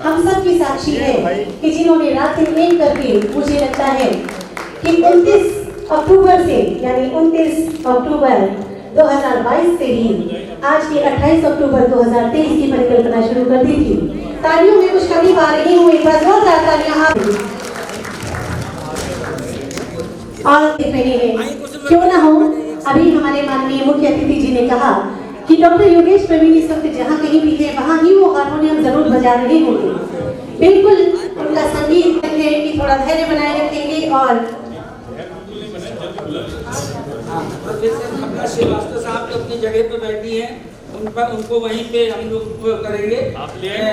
हम सब की साक्षी है कि जिन्होंने रात दिन एक करके मुझे लगता है कि 29 अक्टूबर से यानी 29 अक्टूबर 2022 से ही आज की 28 अक्टूबर 2023 की परिकल्पना शुरू कर दी थी। तालियों में कुछ कमी पा रही हूँ, एक बार जोरदार तालियां आप और देख रहे हैं। क्यों ना हो, अभी हमारे माननीय मुख्य अतिथि जी ने कहा कि डॉक्टर योगेश प्रवीण इस वक्त जहाँ कहीं भी है वहाँ ही वो हारमोनियम जरूर बजा रहे होंगे। बिल्कुल उनका संगीत है कि थोड़ा धैर्य बनाए रखेंगे। और प्रोफेसर कमला श्रीवास्तव साहब तो अपनी जगह पर बैठी हैं, उनको वहीं पे हम लोग करेंगे।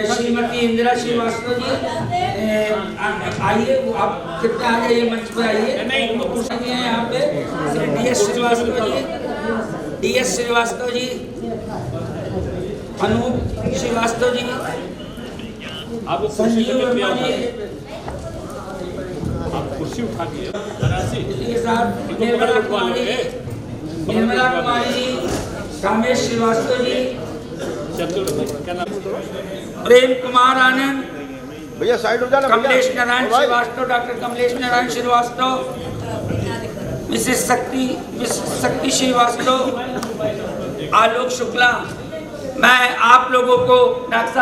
श्रीमती इंदिरा श्रीवास्तव जी आइए, आप कृपया आ जाइए, मंच पे आइए। उनको पूछेंगे यहाँ पे DS श्रीवास्तव जी, अनूप श्रीवास्तव जी, संजीव वर्मा जी, आप कुर्सी उठा के इसके साथ निर्मला कुमारी जी, कामेश श्रीवास्तव जी, प्रेम कुमार आनंद, भैया साइड हो जाना, कमलेश नारायण श्रीवास्तव, डॉक्टर कमलेश नारायण श्रीवास्तव, मिसेस शक्ति श्रीवास्तव, आलोक शुक्ला। मैं आप लोगों को डॉक्टर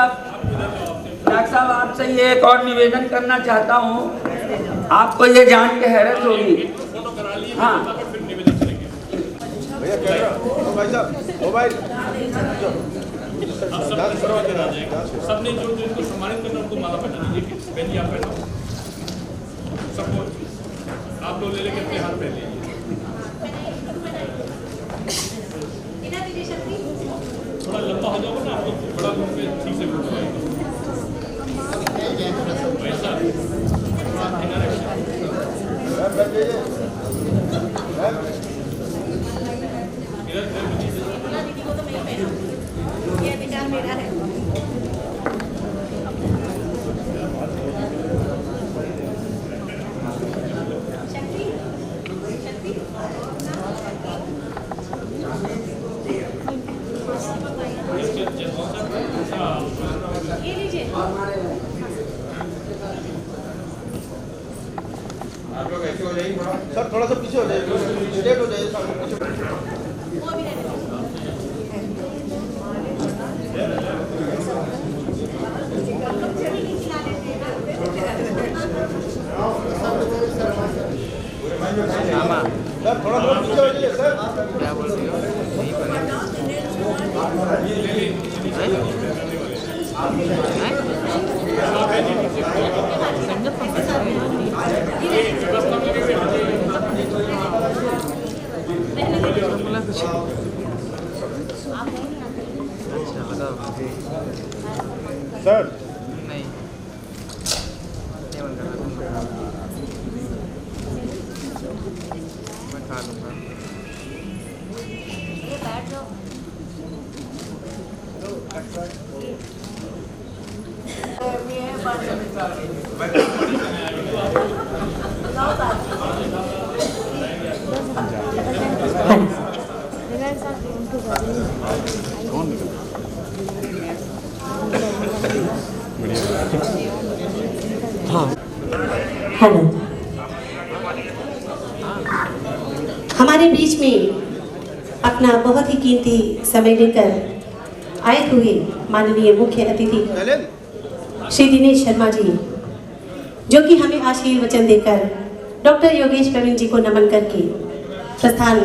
साहब आपसे ये एक और निवेदन करना चाहता हूँ, आपको ये जान के हैरत होगी। हाँ भैया कैमरा, भाई साहब मोबाइल सबने जो जिनको सम्मानित करना उनको माला पहना दीजिए। पहनिए, आप पहनाओ सबको, आप लोग ले लेके अपने हाथ पहन लीजिए। थोड़ा लंबा हो जाओगे ना, आपको बड़ा रूप में ठीक से घूम पाएंगे। आप लोग ऐसे हो जाइए, सर थोड़ा सा पीछे हो जाइए, स्ट्रेट हो जाइए। सर थोड़ा सा पीछे हो जाइए सर। क्या बोल रही हो? सर नहीं मैं खा लूँगा। हेलो, हमारे बीच में अपना बहुत ही कीमती समय लेकर आए हुए माननीय मुख्य अतिथि श्री दिनेश शर्मा जी, जो कि हमें आशीर्वचन देकर डॉक्टर योगेश प्रवीण जी को नमन करके प्रस्थान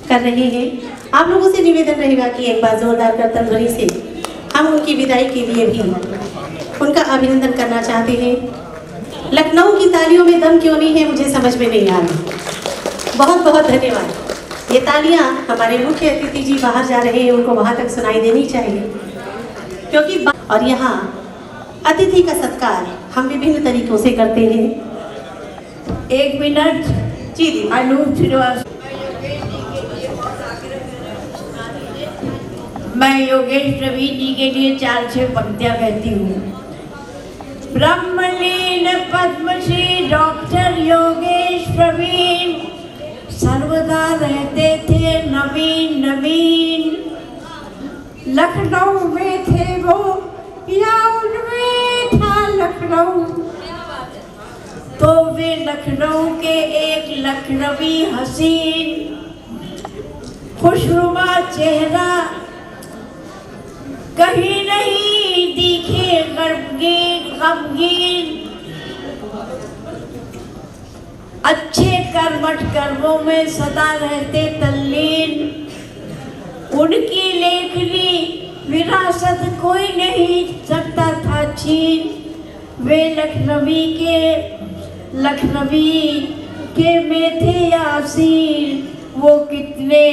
कर रहे हैं। आप लोगों से निवेदन रहेगा कि एक बार जोरदार करतल ध्वनि से हम उनकी विदाई के लिए भी उनका अभिनंदन करना चाहते हैं। लखनऊ की तालियों में दम क्यों नहीं है, मुझे समझ में नहीं आ रहा। बहुत बहुत धन्यवाद। ये तालियां हमारे मुख्य अतिथि जी बाहर जा रहे हैं, उनको वहां तक सुनाई देनी चाहिए, क्योंकि और यहाँ अतिथि का सत्कार हम विभिन्न तरीकों से करते हैं। 1 मिनट जी। अनूप श्रीवास्तव। मैं योगेश प्रवीण जी के लिए 4-6 पंक्तियां कहती हूँ। ब्रह्मलीन पद्मश्री डॉक्टर योगेश प्रवीण सर्वदा रहते थे नवीन नवीन। लखनऊ में थे वो या उनमें था लखनऊ, तो वे लखनऊ के एक लखनवी हसीन खुशनुमा चेहरा कहीं नहीं दिखे गमगीन। अच्छे कर्मठ कर्मों में सदा रहते तल्लीन। उनकी लेखनी विरासत कोई नहीं सकता था छीन। वे लखनवी के में थे यासीन, वो कितने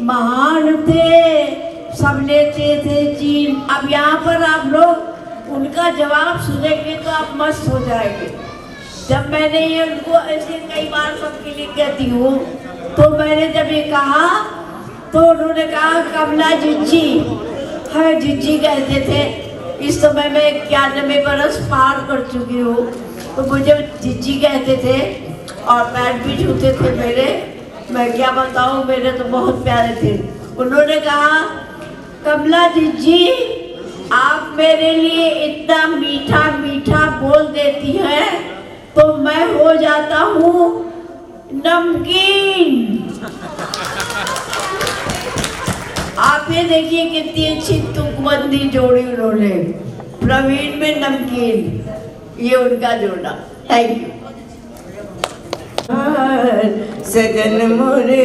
महान थे, सब लेते थे चीन। अब यहाँ पर आप लोग उनका जवाब सुनेंगे तो आप मस्त हो जाएंगे। जब मैंने ये उनको ऐसे कई बार सबके लिए कहती हूँ, तो मैंने जब ये कहा तो उन्होंने कहा कमला जिज्जी है, जिज्जी कहते थे। इस समय मैं 91 बरस पार कर चुकी हूँ, तो मुझे जिज्जी कहते थे और पैर भी छूते थे मेरे। मैं क्या बताऊँ, मेरे तो बहुत प्यारे थे। उन्होंने कहा कमला जिज्जी आप मेरे लिए इतना मीठा मीठा बोल देती हैं तो मैं हो जाता हूँ नमकीन। आप ये देखिए कितनी अच्छी तुकबंदी जोड़ी उन्होंने, प्रवीण में नमकीन, ये उनका जोड़ा। Thank you. सजन मोरे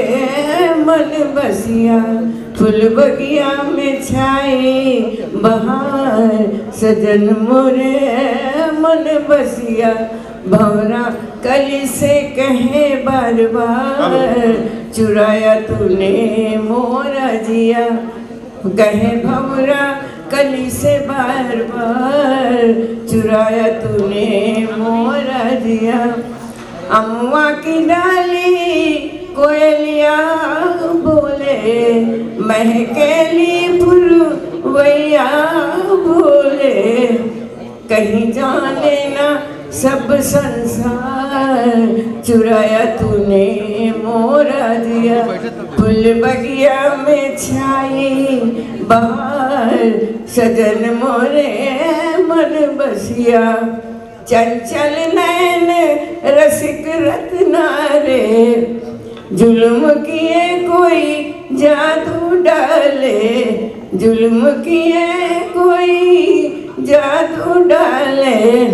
मन बसिया, फूल बगिया में छाए बहार। सजन मोरे मन बसिया, भंवरा कली से कहे बार बार। चुराया तूने मोरा जिया, कहे भंवरा कली से बार बार। चुराया तूने मोरा जिया। अम्मा की डाली कोयलिया बोले, महकेली फुलवैया बोले। कहीं जाने ना सब संसार, चुराया तूने मोरा दिया। फूल बगिया में छाई बहार, सजन मोरे मन बसिया। चंचल नैन रसिक रत्नारे, जुल्म किए कोई जादू डाले। जुल्म किए कोई जादू डाले।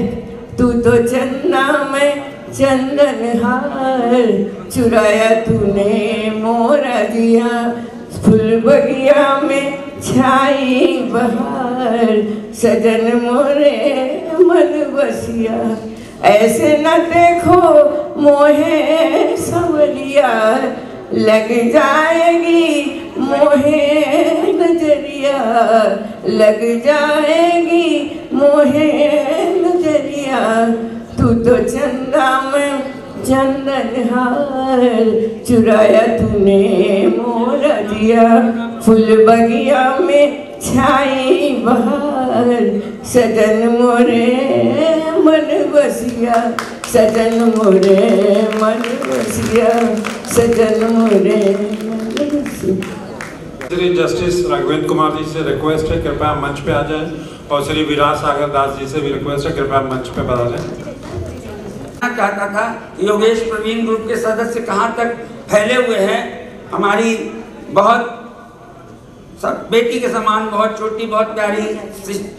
तू तो चंदा में चंदन हार, चुराया तूने मोरा दिया। फूल बगिया में छाई बहार, सजन मोरे मन बसिया। ऐसे न देखो मोहे सवलिया, लग जाएगी मोहे नजरिया। लग जाएगी मोहे नजरिया। तू तो चंदा में चंदन हार, चुराया तूने मोरा दिया। फूल बगिया में छाई बहार, सजन मोरे मन बसिया। सजन मोरे मन बसिया, सजन मोरे मन बसिया। श्री जस्टिस राघवेंद्र कुमार जी से रिक्वेस्ट है कृपया मंच पे आ जाएं, और श्री विराज सागर दास जी से भी रिक्वेस्ट है कृपया मंच पे बता जाएं। चाहता था योगेश प्रवीण ग्रुप के सदस्य कहाँ तक फैले हुए हैं। हमारी बहुत सब बेटी के समान, बहुत छोटी, बहुत प्यारी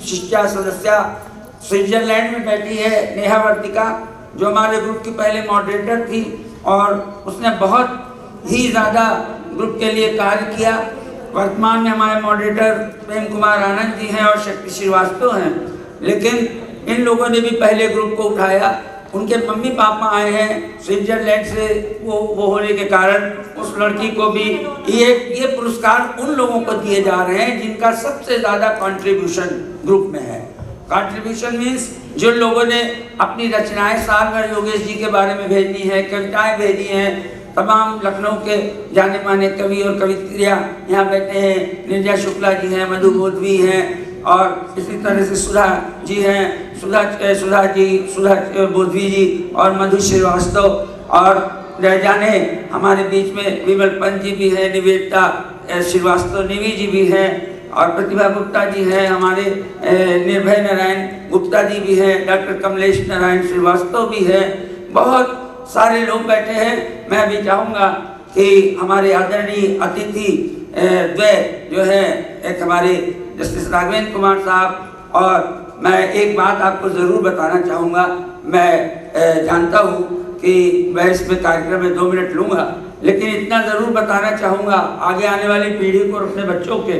शिष्या सदस्या स्विट्जरलैंड में बैठी है, नेहा वर्तिका, जो हमारे ग्रुप की पहले मॉडरेटर थी और उसने बहुत ही ज़्यादा ग्रुप के लिए कार्य किया। वर्तमान में हमारे मॉडरेटर प्रेम कुमार आनंद जी हैं और शक्ति श्रीवास्तव हैं, लेकिन इन लोगों ने भी पहले ग्रुप को उठाया। उनके मम्मी पापा आए हैं स्विट्जरलैंड से, वो होने के कारण उस लड़की को भी ये पुरस्कार उन लोगों को दिए जा रहे हैं जिनका सबसे ज़्यादा कंट्रीब्यूशन ग्रुप में है। कंट्रीब्यूशन मीन्स जिन लोगों ने अपनी रचनाएं साल भर योगेश जी के बारे में भेजी हैं, कविताएं भेजी हैं। तमाम लखनऊ के जाने माने कवि और कवित्रियाँ यहाँ बैठे हैं। निर्जा शुक्ला जी हैं, मधु बोधवी हैं, और इसी तरह से सुधा जी हैं, सुधा बोधवी जी और मधु श्रीवास्तव, और रह जाने हमारे बीच में विमल पंत जी भी हैं, निवेदिता श्रीवास्तव निवी जी भी हैं, और प्रतिभा गुप्ता जी हैं, हमारे निर्भय नारायण गुप्ता जी भी हैं, डॉक्टर कमलेश नारायण श्रीवास्तव भी हैं। बहुत सारे लोग बैठे हैं। मैं भी चाहूँगा कि हमारे आदरणीय अतिथि द्वय जो है, एक हमारे जस्टिस राघवेंद्र कुमार साहब, और मैं एक बात आपको ज़रूर बताना चाहूँगा। मैं जानता हूँ कि मैं इसमें कार्यक्रम में 2 मिनट लूँगा, लेकिन इतना ज़रूर बताना चाहूँगा आगे आने वाली पीढ़ी को और अपने बच्चों के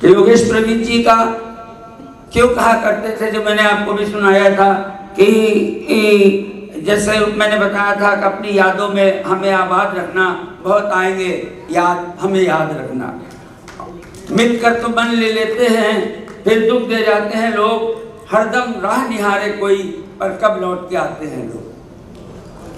कि योगेश प्रवीण जी का क्यों कहा करते थे, जो मैंने आपको भी सुनाया था कि जैसे मैंने बताया था कि अपनी यादों में हमें आबाद रखना, बहुत आएंगे याद, हमें याद रखना। मिलकर तो मन ले लेते हैं, फिर दुख दे जाते हैं लोग, हरदम राह निहारे कोई, पर कब लौट के आते हैं लोग।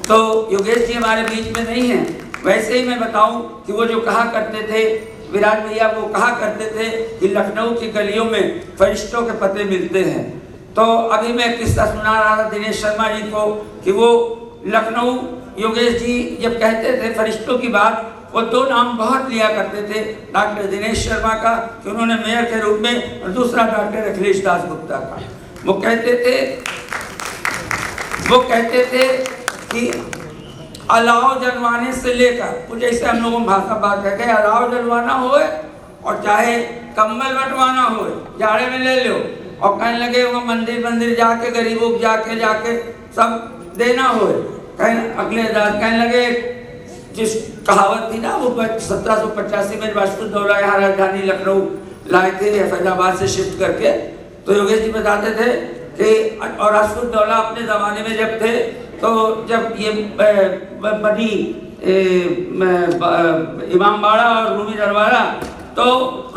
तो योगेश जी हमारे बीच में नहीं हैं। वैसे ही मैं बताऊं कि वो जो कहा करते थे, विराट भैया वो कहा करते थे कि लखनऊ की गलियों में फरिश्तों के पते मिलते हैं। तो अभी मैं किस्सा सुना रहा था दिनेश शर्मा जी को कि वो लखनऊ योगेश जी जब कहते थे फरिश्तों की बात, वो दो नाम बहुत लिया करते थे, डॉक्टर दिनेश शर्मा का कि उन्होंने मेयर के रूप में, और दूसरा डॉक्टर अखिलेश दास गुप्ता का। वो कहते थे कि अलाव जलवाने से लेकर, कुछ जैसे हम लोगों भाषा बात कहते हैं, अलाव जलवाना होए और चाहे कम्बल बंटवाना हो, जाड़े में ले लो, और कहने लगे वो मंदिर जाके गरीबों को जाके सब देना हो। अगले कहने लगे, जिस कहावत थी ना वो 1785 में राष्ट्रदौला यहाँ राजधानी लखनऊ लाए थे फैजाबाद से शिफ्ट करके, तो योगेश जी बताते थे कि और राष्ट्रदौला अपने ज़माने में जब थे, तो जब ये बनी इमामबाड़ा और रूमी दरबारा, तो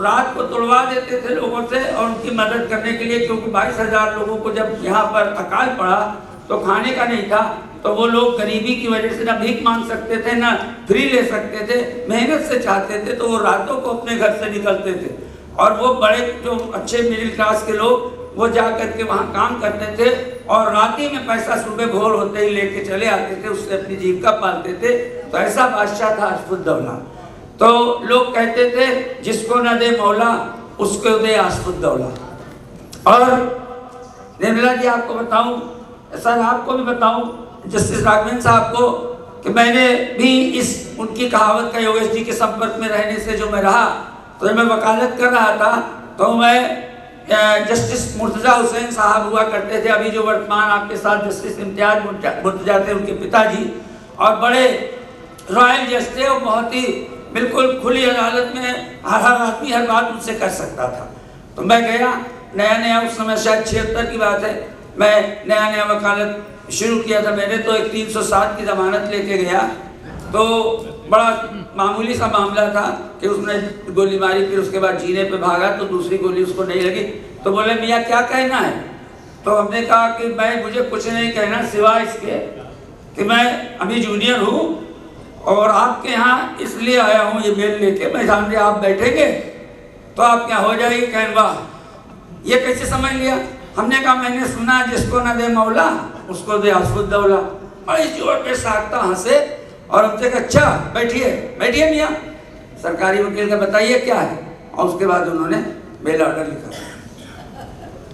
रात को तुड़वा देते थे लोगों से और उनकी मदद करने के लिए, क्योंकि 22,000 लोगों को जब यहाँ पर अकाल पड़ा तो खाने का नहीं था, तो वो लोग गरीबी की वजह से ना भीख मांग सकते थे, ना फ्री ले सकते थे, मेहनत से चाहते थे, तो वो रातों को अपने घर से निकलते थे। और वो बड़े जो अच्छे मिडिल क्लास के लोग वो जा करके वहाँ काम करते थे और राती में पैसा सुबह भोर होते ही लेके चले आते थे, उससे अपनी जीविका पालते थे। तो ऐसा बादशाह था आसफुद्दौला। तो लोग कहते थे जिसको न दे मौला उसको दे आसफुद्दौला। और निर्मला जी आपको बताऊं, सर आपको भी बताऊं, जस्टिस राघवेंद्र साहब को, कि मैंने भी इस उनकी कहावत का योगेश जी के संपर्क में रहने से जो मैं रहा, तो जब मैं वकालत कर रहा था तो मैं जस्टिस मुर्तजा हुसैन साहब हुआ करते थे, अभी जो वर्तमान आपके साथ जस्टिस इम्तियाज मुर्तजा थे, उनके पिताजी, और बड़े रॉयल जज थे, और बहुत ही बिल्कुल खुली अदालत में हर आदमी हर बात उनसे कर सकता था। तो मैं गया, नया उस समय शायद 76 की बात है, मैं नया वकालत शुरू किया था मैंने, तो एक 307 की जमानत लेके गया। तो बड़ा मामूली सा मामला था कि उसने गोली मारी, फिर उसके बाद जीने पे भागा तो दूसरी गोली उसको नहीं लगी। तो बोले मियाँ क्या कहना है? तो हमने कहा कि मुझे कुछ नहीं कहना सिवाय इसके कि मैं अभी जूनियर हूँ और आपके यहाँ इसलिए आया हूँ ये बेल लेके, मैं सामने आप बैठेंगे तो आप क्या हो जाएगी। कहन वाह, ये कैसे समझ लिया? हमने कहा मैंने सुना जिसको न दे मौला उसको दे आसफुद्दौला। बड़े जोर पे साकता हंसे और हमसे कहा अच्छा बैठिए मियाँ, सरकारी वकील का बताइए क्या है। और उसके बाद उन्होंने बेल ऑर्डर लिखा।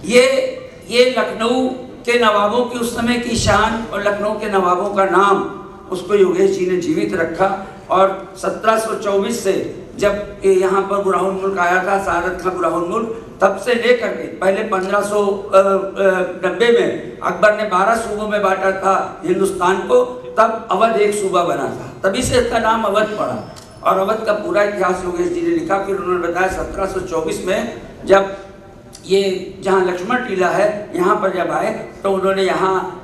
ये लखनऊ के नवाबों की उस समय की शान और लखनऊ के नवाबों का नाम, उसको योगेश जी ने जीवित रखा। और 1724 से जब यहाँ पर बुरहान मुल्क आया था, सादत खां बुरहान मुल्क, तब से लेकर के पहले 1590 में अकबर ने 12 सूबों में बांटा था हिंदुस्तान को, तब अवध एक सूबा बना था, तभी से इसका नाम अवध पड़ा। और अवध का पूरा इतिहास योगेश जी ने लिखा। फिर उन्होंने बताया 1724 में जब ये जहाँ लक्ष्मण टीला है यहाँ पर जब आए, तो उन्होंने यहाँ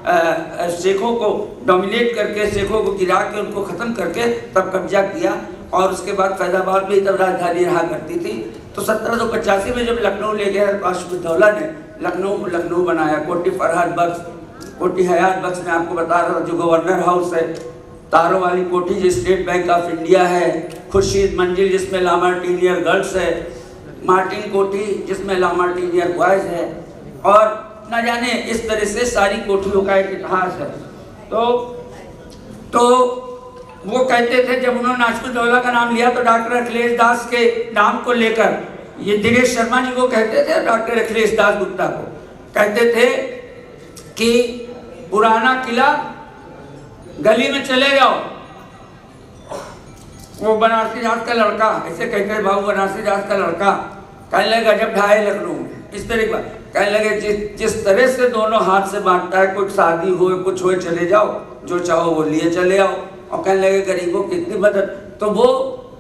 शेखों को डोमिनेट करके, शेखों को गिरा के, उनको ख़त्म करके तब कब्जा किया। और उसके बाद फैजाबाद में तब राजधानी रहा करती थी। तो 1785 में जब लखनऊ ले गया आसफुद्दौला ने, लखनऊ को लखनऊ बनाया। कोठी फरहाद बख्श, कोठी हयात बख्श में आपको बता रहा था, जो गवर्नर हाउस है, तारों वाली कोठी जो स्टेट बैंक ऑफ इंडिया है, खुर्शीद मंजिल जिसमें लामार्टिनियर गर्ल्स है, मार्टिन कोठी जिसमें लामार्टिनियर बॉयज है, और न जाने इस तरह से सारी कोठियों का एक इतिहास है। तो वो कहते थे, जब उन्होंने आसफुद्दौला का नाम लिया तो डॉक्टर अखिलेश दास के नाम को लेकर, ये दिनेश शर्मा जी को कहते थे, डॉक्टर अखिलेश दास गुप्ता को कहते थे कि पुराना किला गली में चले जाओ। वो बनारसी जात का लड़का, ऐसे कहते बाबू बनारसी जात का लड़का, कहने लगे गजब ढाए लखनऊ में, इस तरह का कहने लगे जिस तरह से दोनों हाथ से बांटता है, कुछ शादी हो कुछ हो चले जाओ, जो चाहो वो लिए चले आओ। और कहने लगे गरीबों की इतनी मदद। तो वो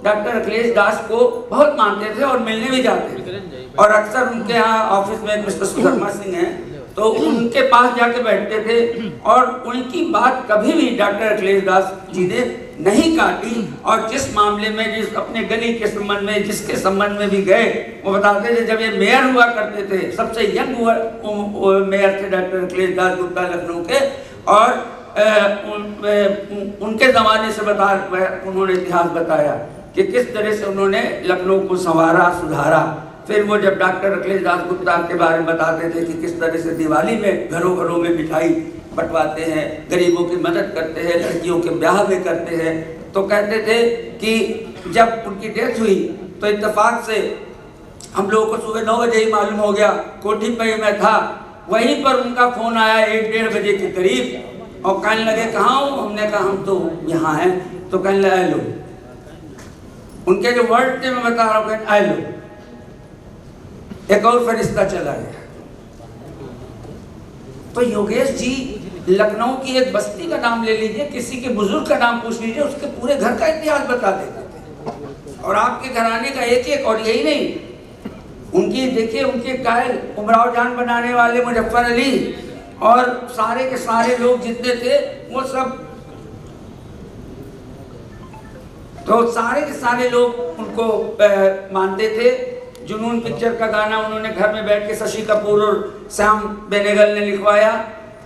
डॉक्टर अखिलेश दास को बहुत मानते थे और मिलने भी जाते थे। और अक्सर उनके यहाँ ऑफिस में मिस्टर सुधर्मा सिंह हैं, तो उनके पास जाके बैठते थे और उनकी बात कभी भी डॉक्टर अखिलेश दास जी ने नहीं काटी। और जिस मामले में, जिस अपने गली के संबंध में, जिसके संबंध में भी गए, वो बताते थे जब ये मेयर हुआ करते थे, सबसे यंग मेयर थे डॉक्टर अखिलेश दास गुप्ता लखनऊ के, और उनके ज़माने से उन्होंने इतिहास बताया कि किस तरह से उन्होंने लखनऊ को संवारा, सुधारा। फिर वो जब डॉक्टर अखिलेश दास गुप्ता के बारे में बताते थे कि किस तरह से दिवाली में घरों घरों में मिठाई बंटवाते हैं, गरीबों की मदद करते हैं, लड़कियों के ब्याह में करते हैं, तो कहते थे कि जब उनकी डेथ हुई तो इत्तेफाक से हम लोगों को सुबह 9 बजे ही मालूम हो गया। कोठी पे मैं था, वहीं पर उनका फ़ोन आया 1-1:30 बजे के करीब, और कहने लगे कहाँ हो? हमने कहा हम तो यहाँ हैं। तो कहने लगे लो, उनके जो वर्ड थे मैं बता रहा हूँ, आए लो। एक और फरिश्ता चला गया। तो योगेश जी लखनऊ की एक बस्ती का नाम ले लीजिए, किसी के बुजुर्ग का नाम पूछ लीजिए, उसके पूरे घर का इतिहास बता देते थे। और आपके घराने का एक, और यही नहीं, उनकी देखिए, उनके कायल उमराव जान बनाने वाले मुजफ्फर अली और सारे के सारे लोग जितने थे वो सब, तो सारे के सारे लोग उनको मानते थे। जुनून पिक्चर का गाना उन्होंने घर में बैठ के शशि कपूर और श्याम बेनेगल ने लिखवाया,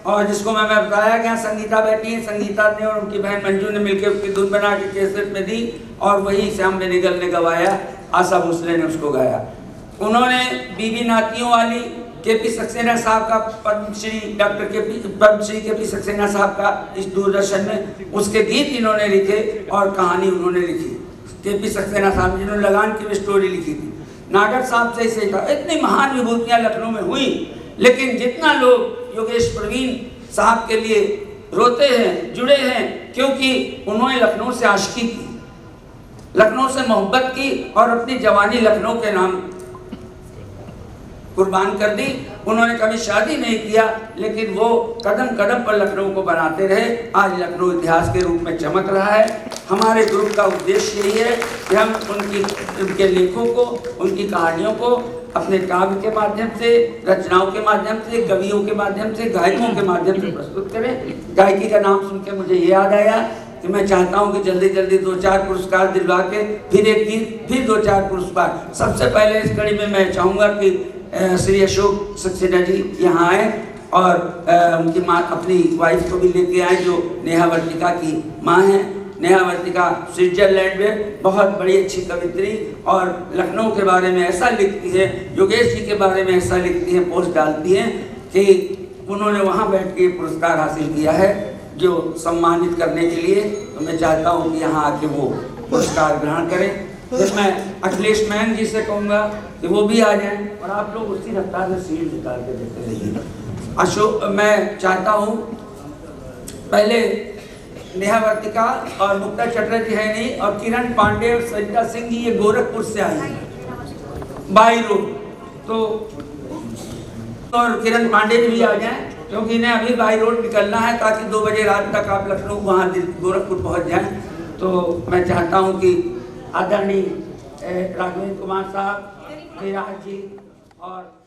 और जिसको मैं बताया कि यहाँ संगीता बैठी है, संगीता ने और उनकी बहन मंजू ने मिलकर उसकी धुन बना के कैसेट में दी, और वही श्याम बेनेगल ने गवाया, आशा भोसले ने उसको गाया। उन्होंने बीबी नातियों वाली के.पी. सक्सेना साहब का पद्मश्री के.पी. सक्सेना साहब का इस दूरदर्शन में उसके गीत इन्होंने लिखे और कहानी उन्होंने लिखी। के.पी. सक्सेना साहब जिन्होंने लगान की स्टोरी लिखी थी। नागर साहब से ऐसे था। इतनी महान विभूतियाँ लखनऊ में हुई, लेकिन जितना लोग योगेश प्रवीण साहब के लिए रोते हैं, जुड़े हैं, क्योंकि उन्होंने लखनऊ से आशिकी की, लखनऊ से मोहब्बत की और अपनी जवानी लखनऊ के नाम कुर्बान कर दी। उन्होंने कभी शादी नहीं किया, लेकिन वो कदम कदम पर लखनऊ को बनाते रहे। आज लखनऊ इतिहास के रूप में चमक रहा है। हमारे ग्रुप का उद्देश्य यही है कि हम उनके लेखों को, उनकी कहानियों को अपने काव्य के माध्यम से, रचनाओं के माध्यम से, कवियों के माध्यम से, गायकों के माध्यम से प्रस्तुत करें। गायकी का नाम सुन के मुझे ये याद आया कि मैं चाहता हूं कि जल्दी जल्दी 2-4 पुरस्कार दिलवा के फिर एक गीत, फिर 2-4 पुरस्कार। सबसे पहले इस कड़ी में मैं चाहूँगा कि श्री अशोक सक्सेना जी यहाँ आए और उनकी माँ, अपनी वाइफ को भी लेके आए, जो नेहा वर्तिका की माँ हैं। नेहा वर्तिका स्विट्जरलैंड में बहुत बड़ी अच्छी कवित्री और लखनऊ के बारे में ऐसा लिखती है, योगेश जी के बारे में ऐसा लिखती है, पोस्ट डालती हैं कि उन्होंने वहाँ बैठ के पुरस्कार हासिल किया है, जो सम्मानित करने के लिए। तो मैं चाहता हूँ कि यहाँ आके वो पुरस्कार ग्रहण करें। फिर मैं अखिलेश मैन जी से कहूँगा कि वो भी आ जाएं, और आप लोग उसी रफ्तार से सीट निकाल के देते रहिए। अशोक, मैं चाहता हूँ पहले नेहा वर्तिका और मुक्ता चटर्जी है नहीं, और किरण पांडे और सरिता सिंह जी, ये गोरखपुर से आई हैं बाई रोड, तो और किरण पांडे भी आ जाएं, क्योंकि इन्हें अभी बाई रोड निकलना है, ताकि 2 बजे रात तक आप लखनऊ वहाँ गोरखपुर पहुँच जाएं। तो मैं चाहता हूँ कि आदरणीय राघवेंद्र कुमार साहब, विराज जी और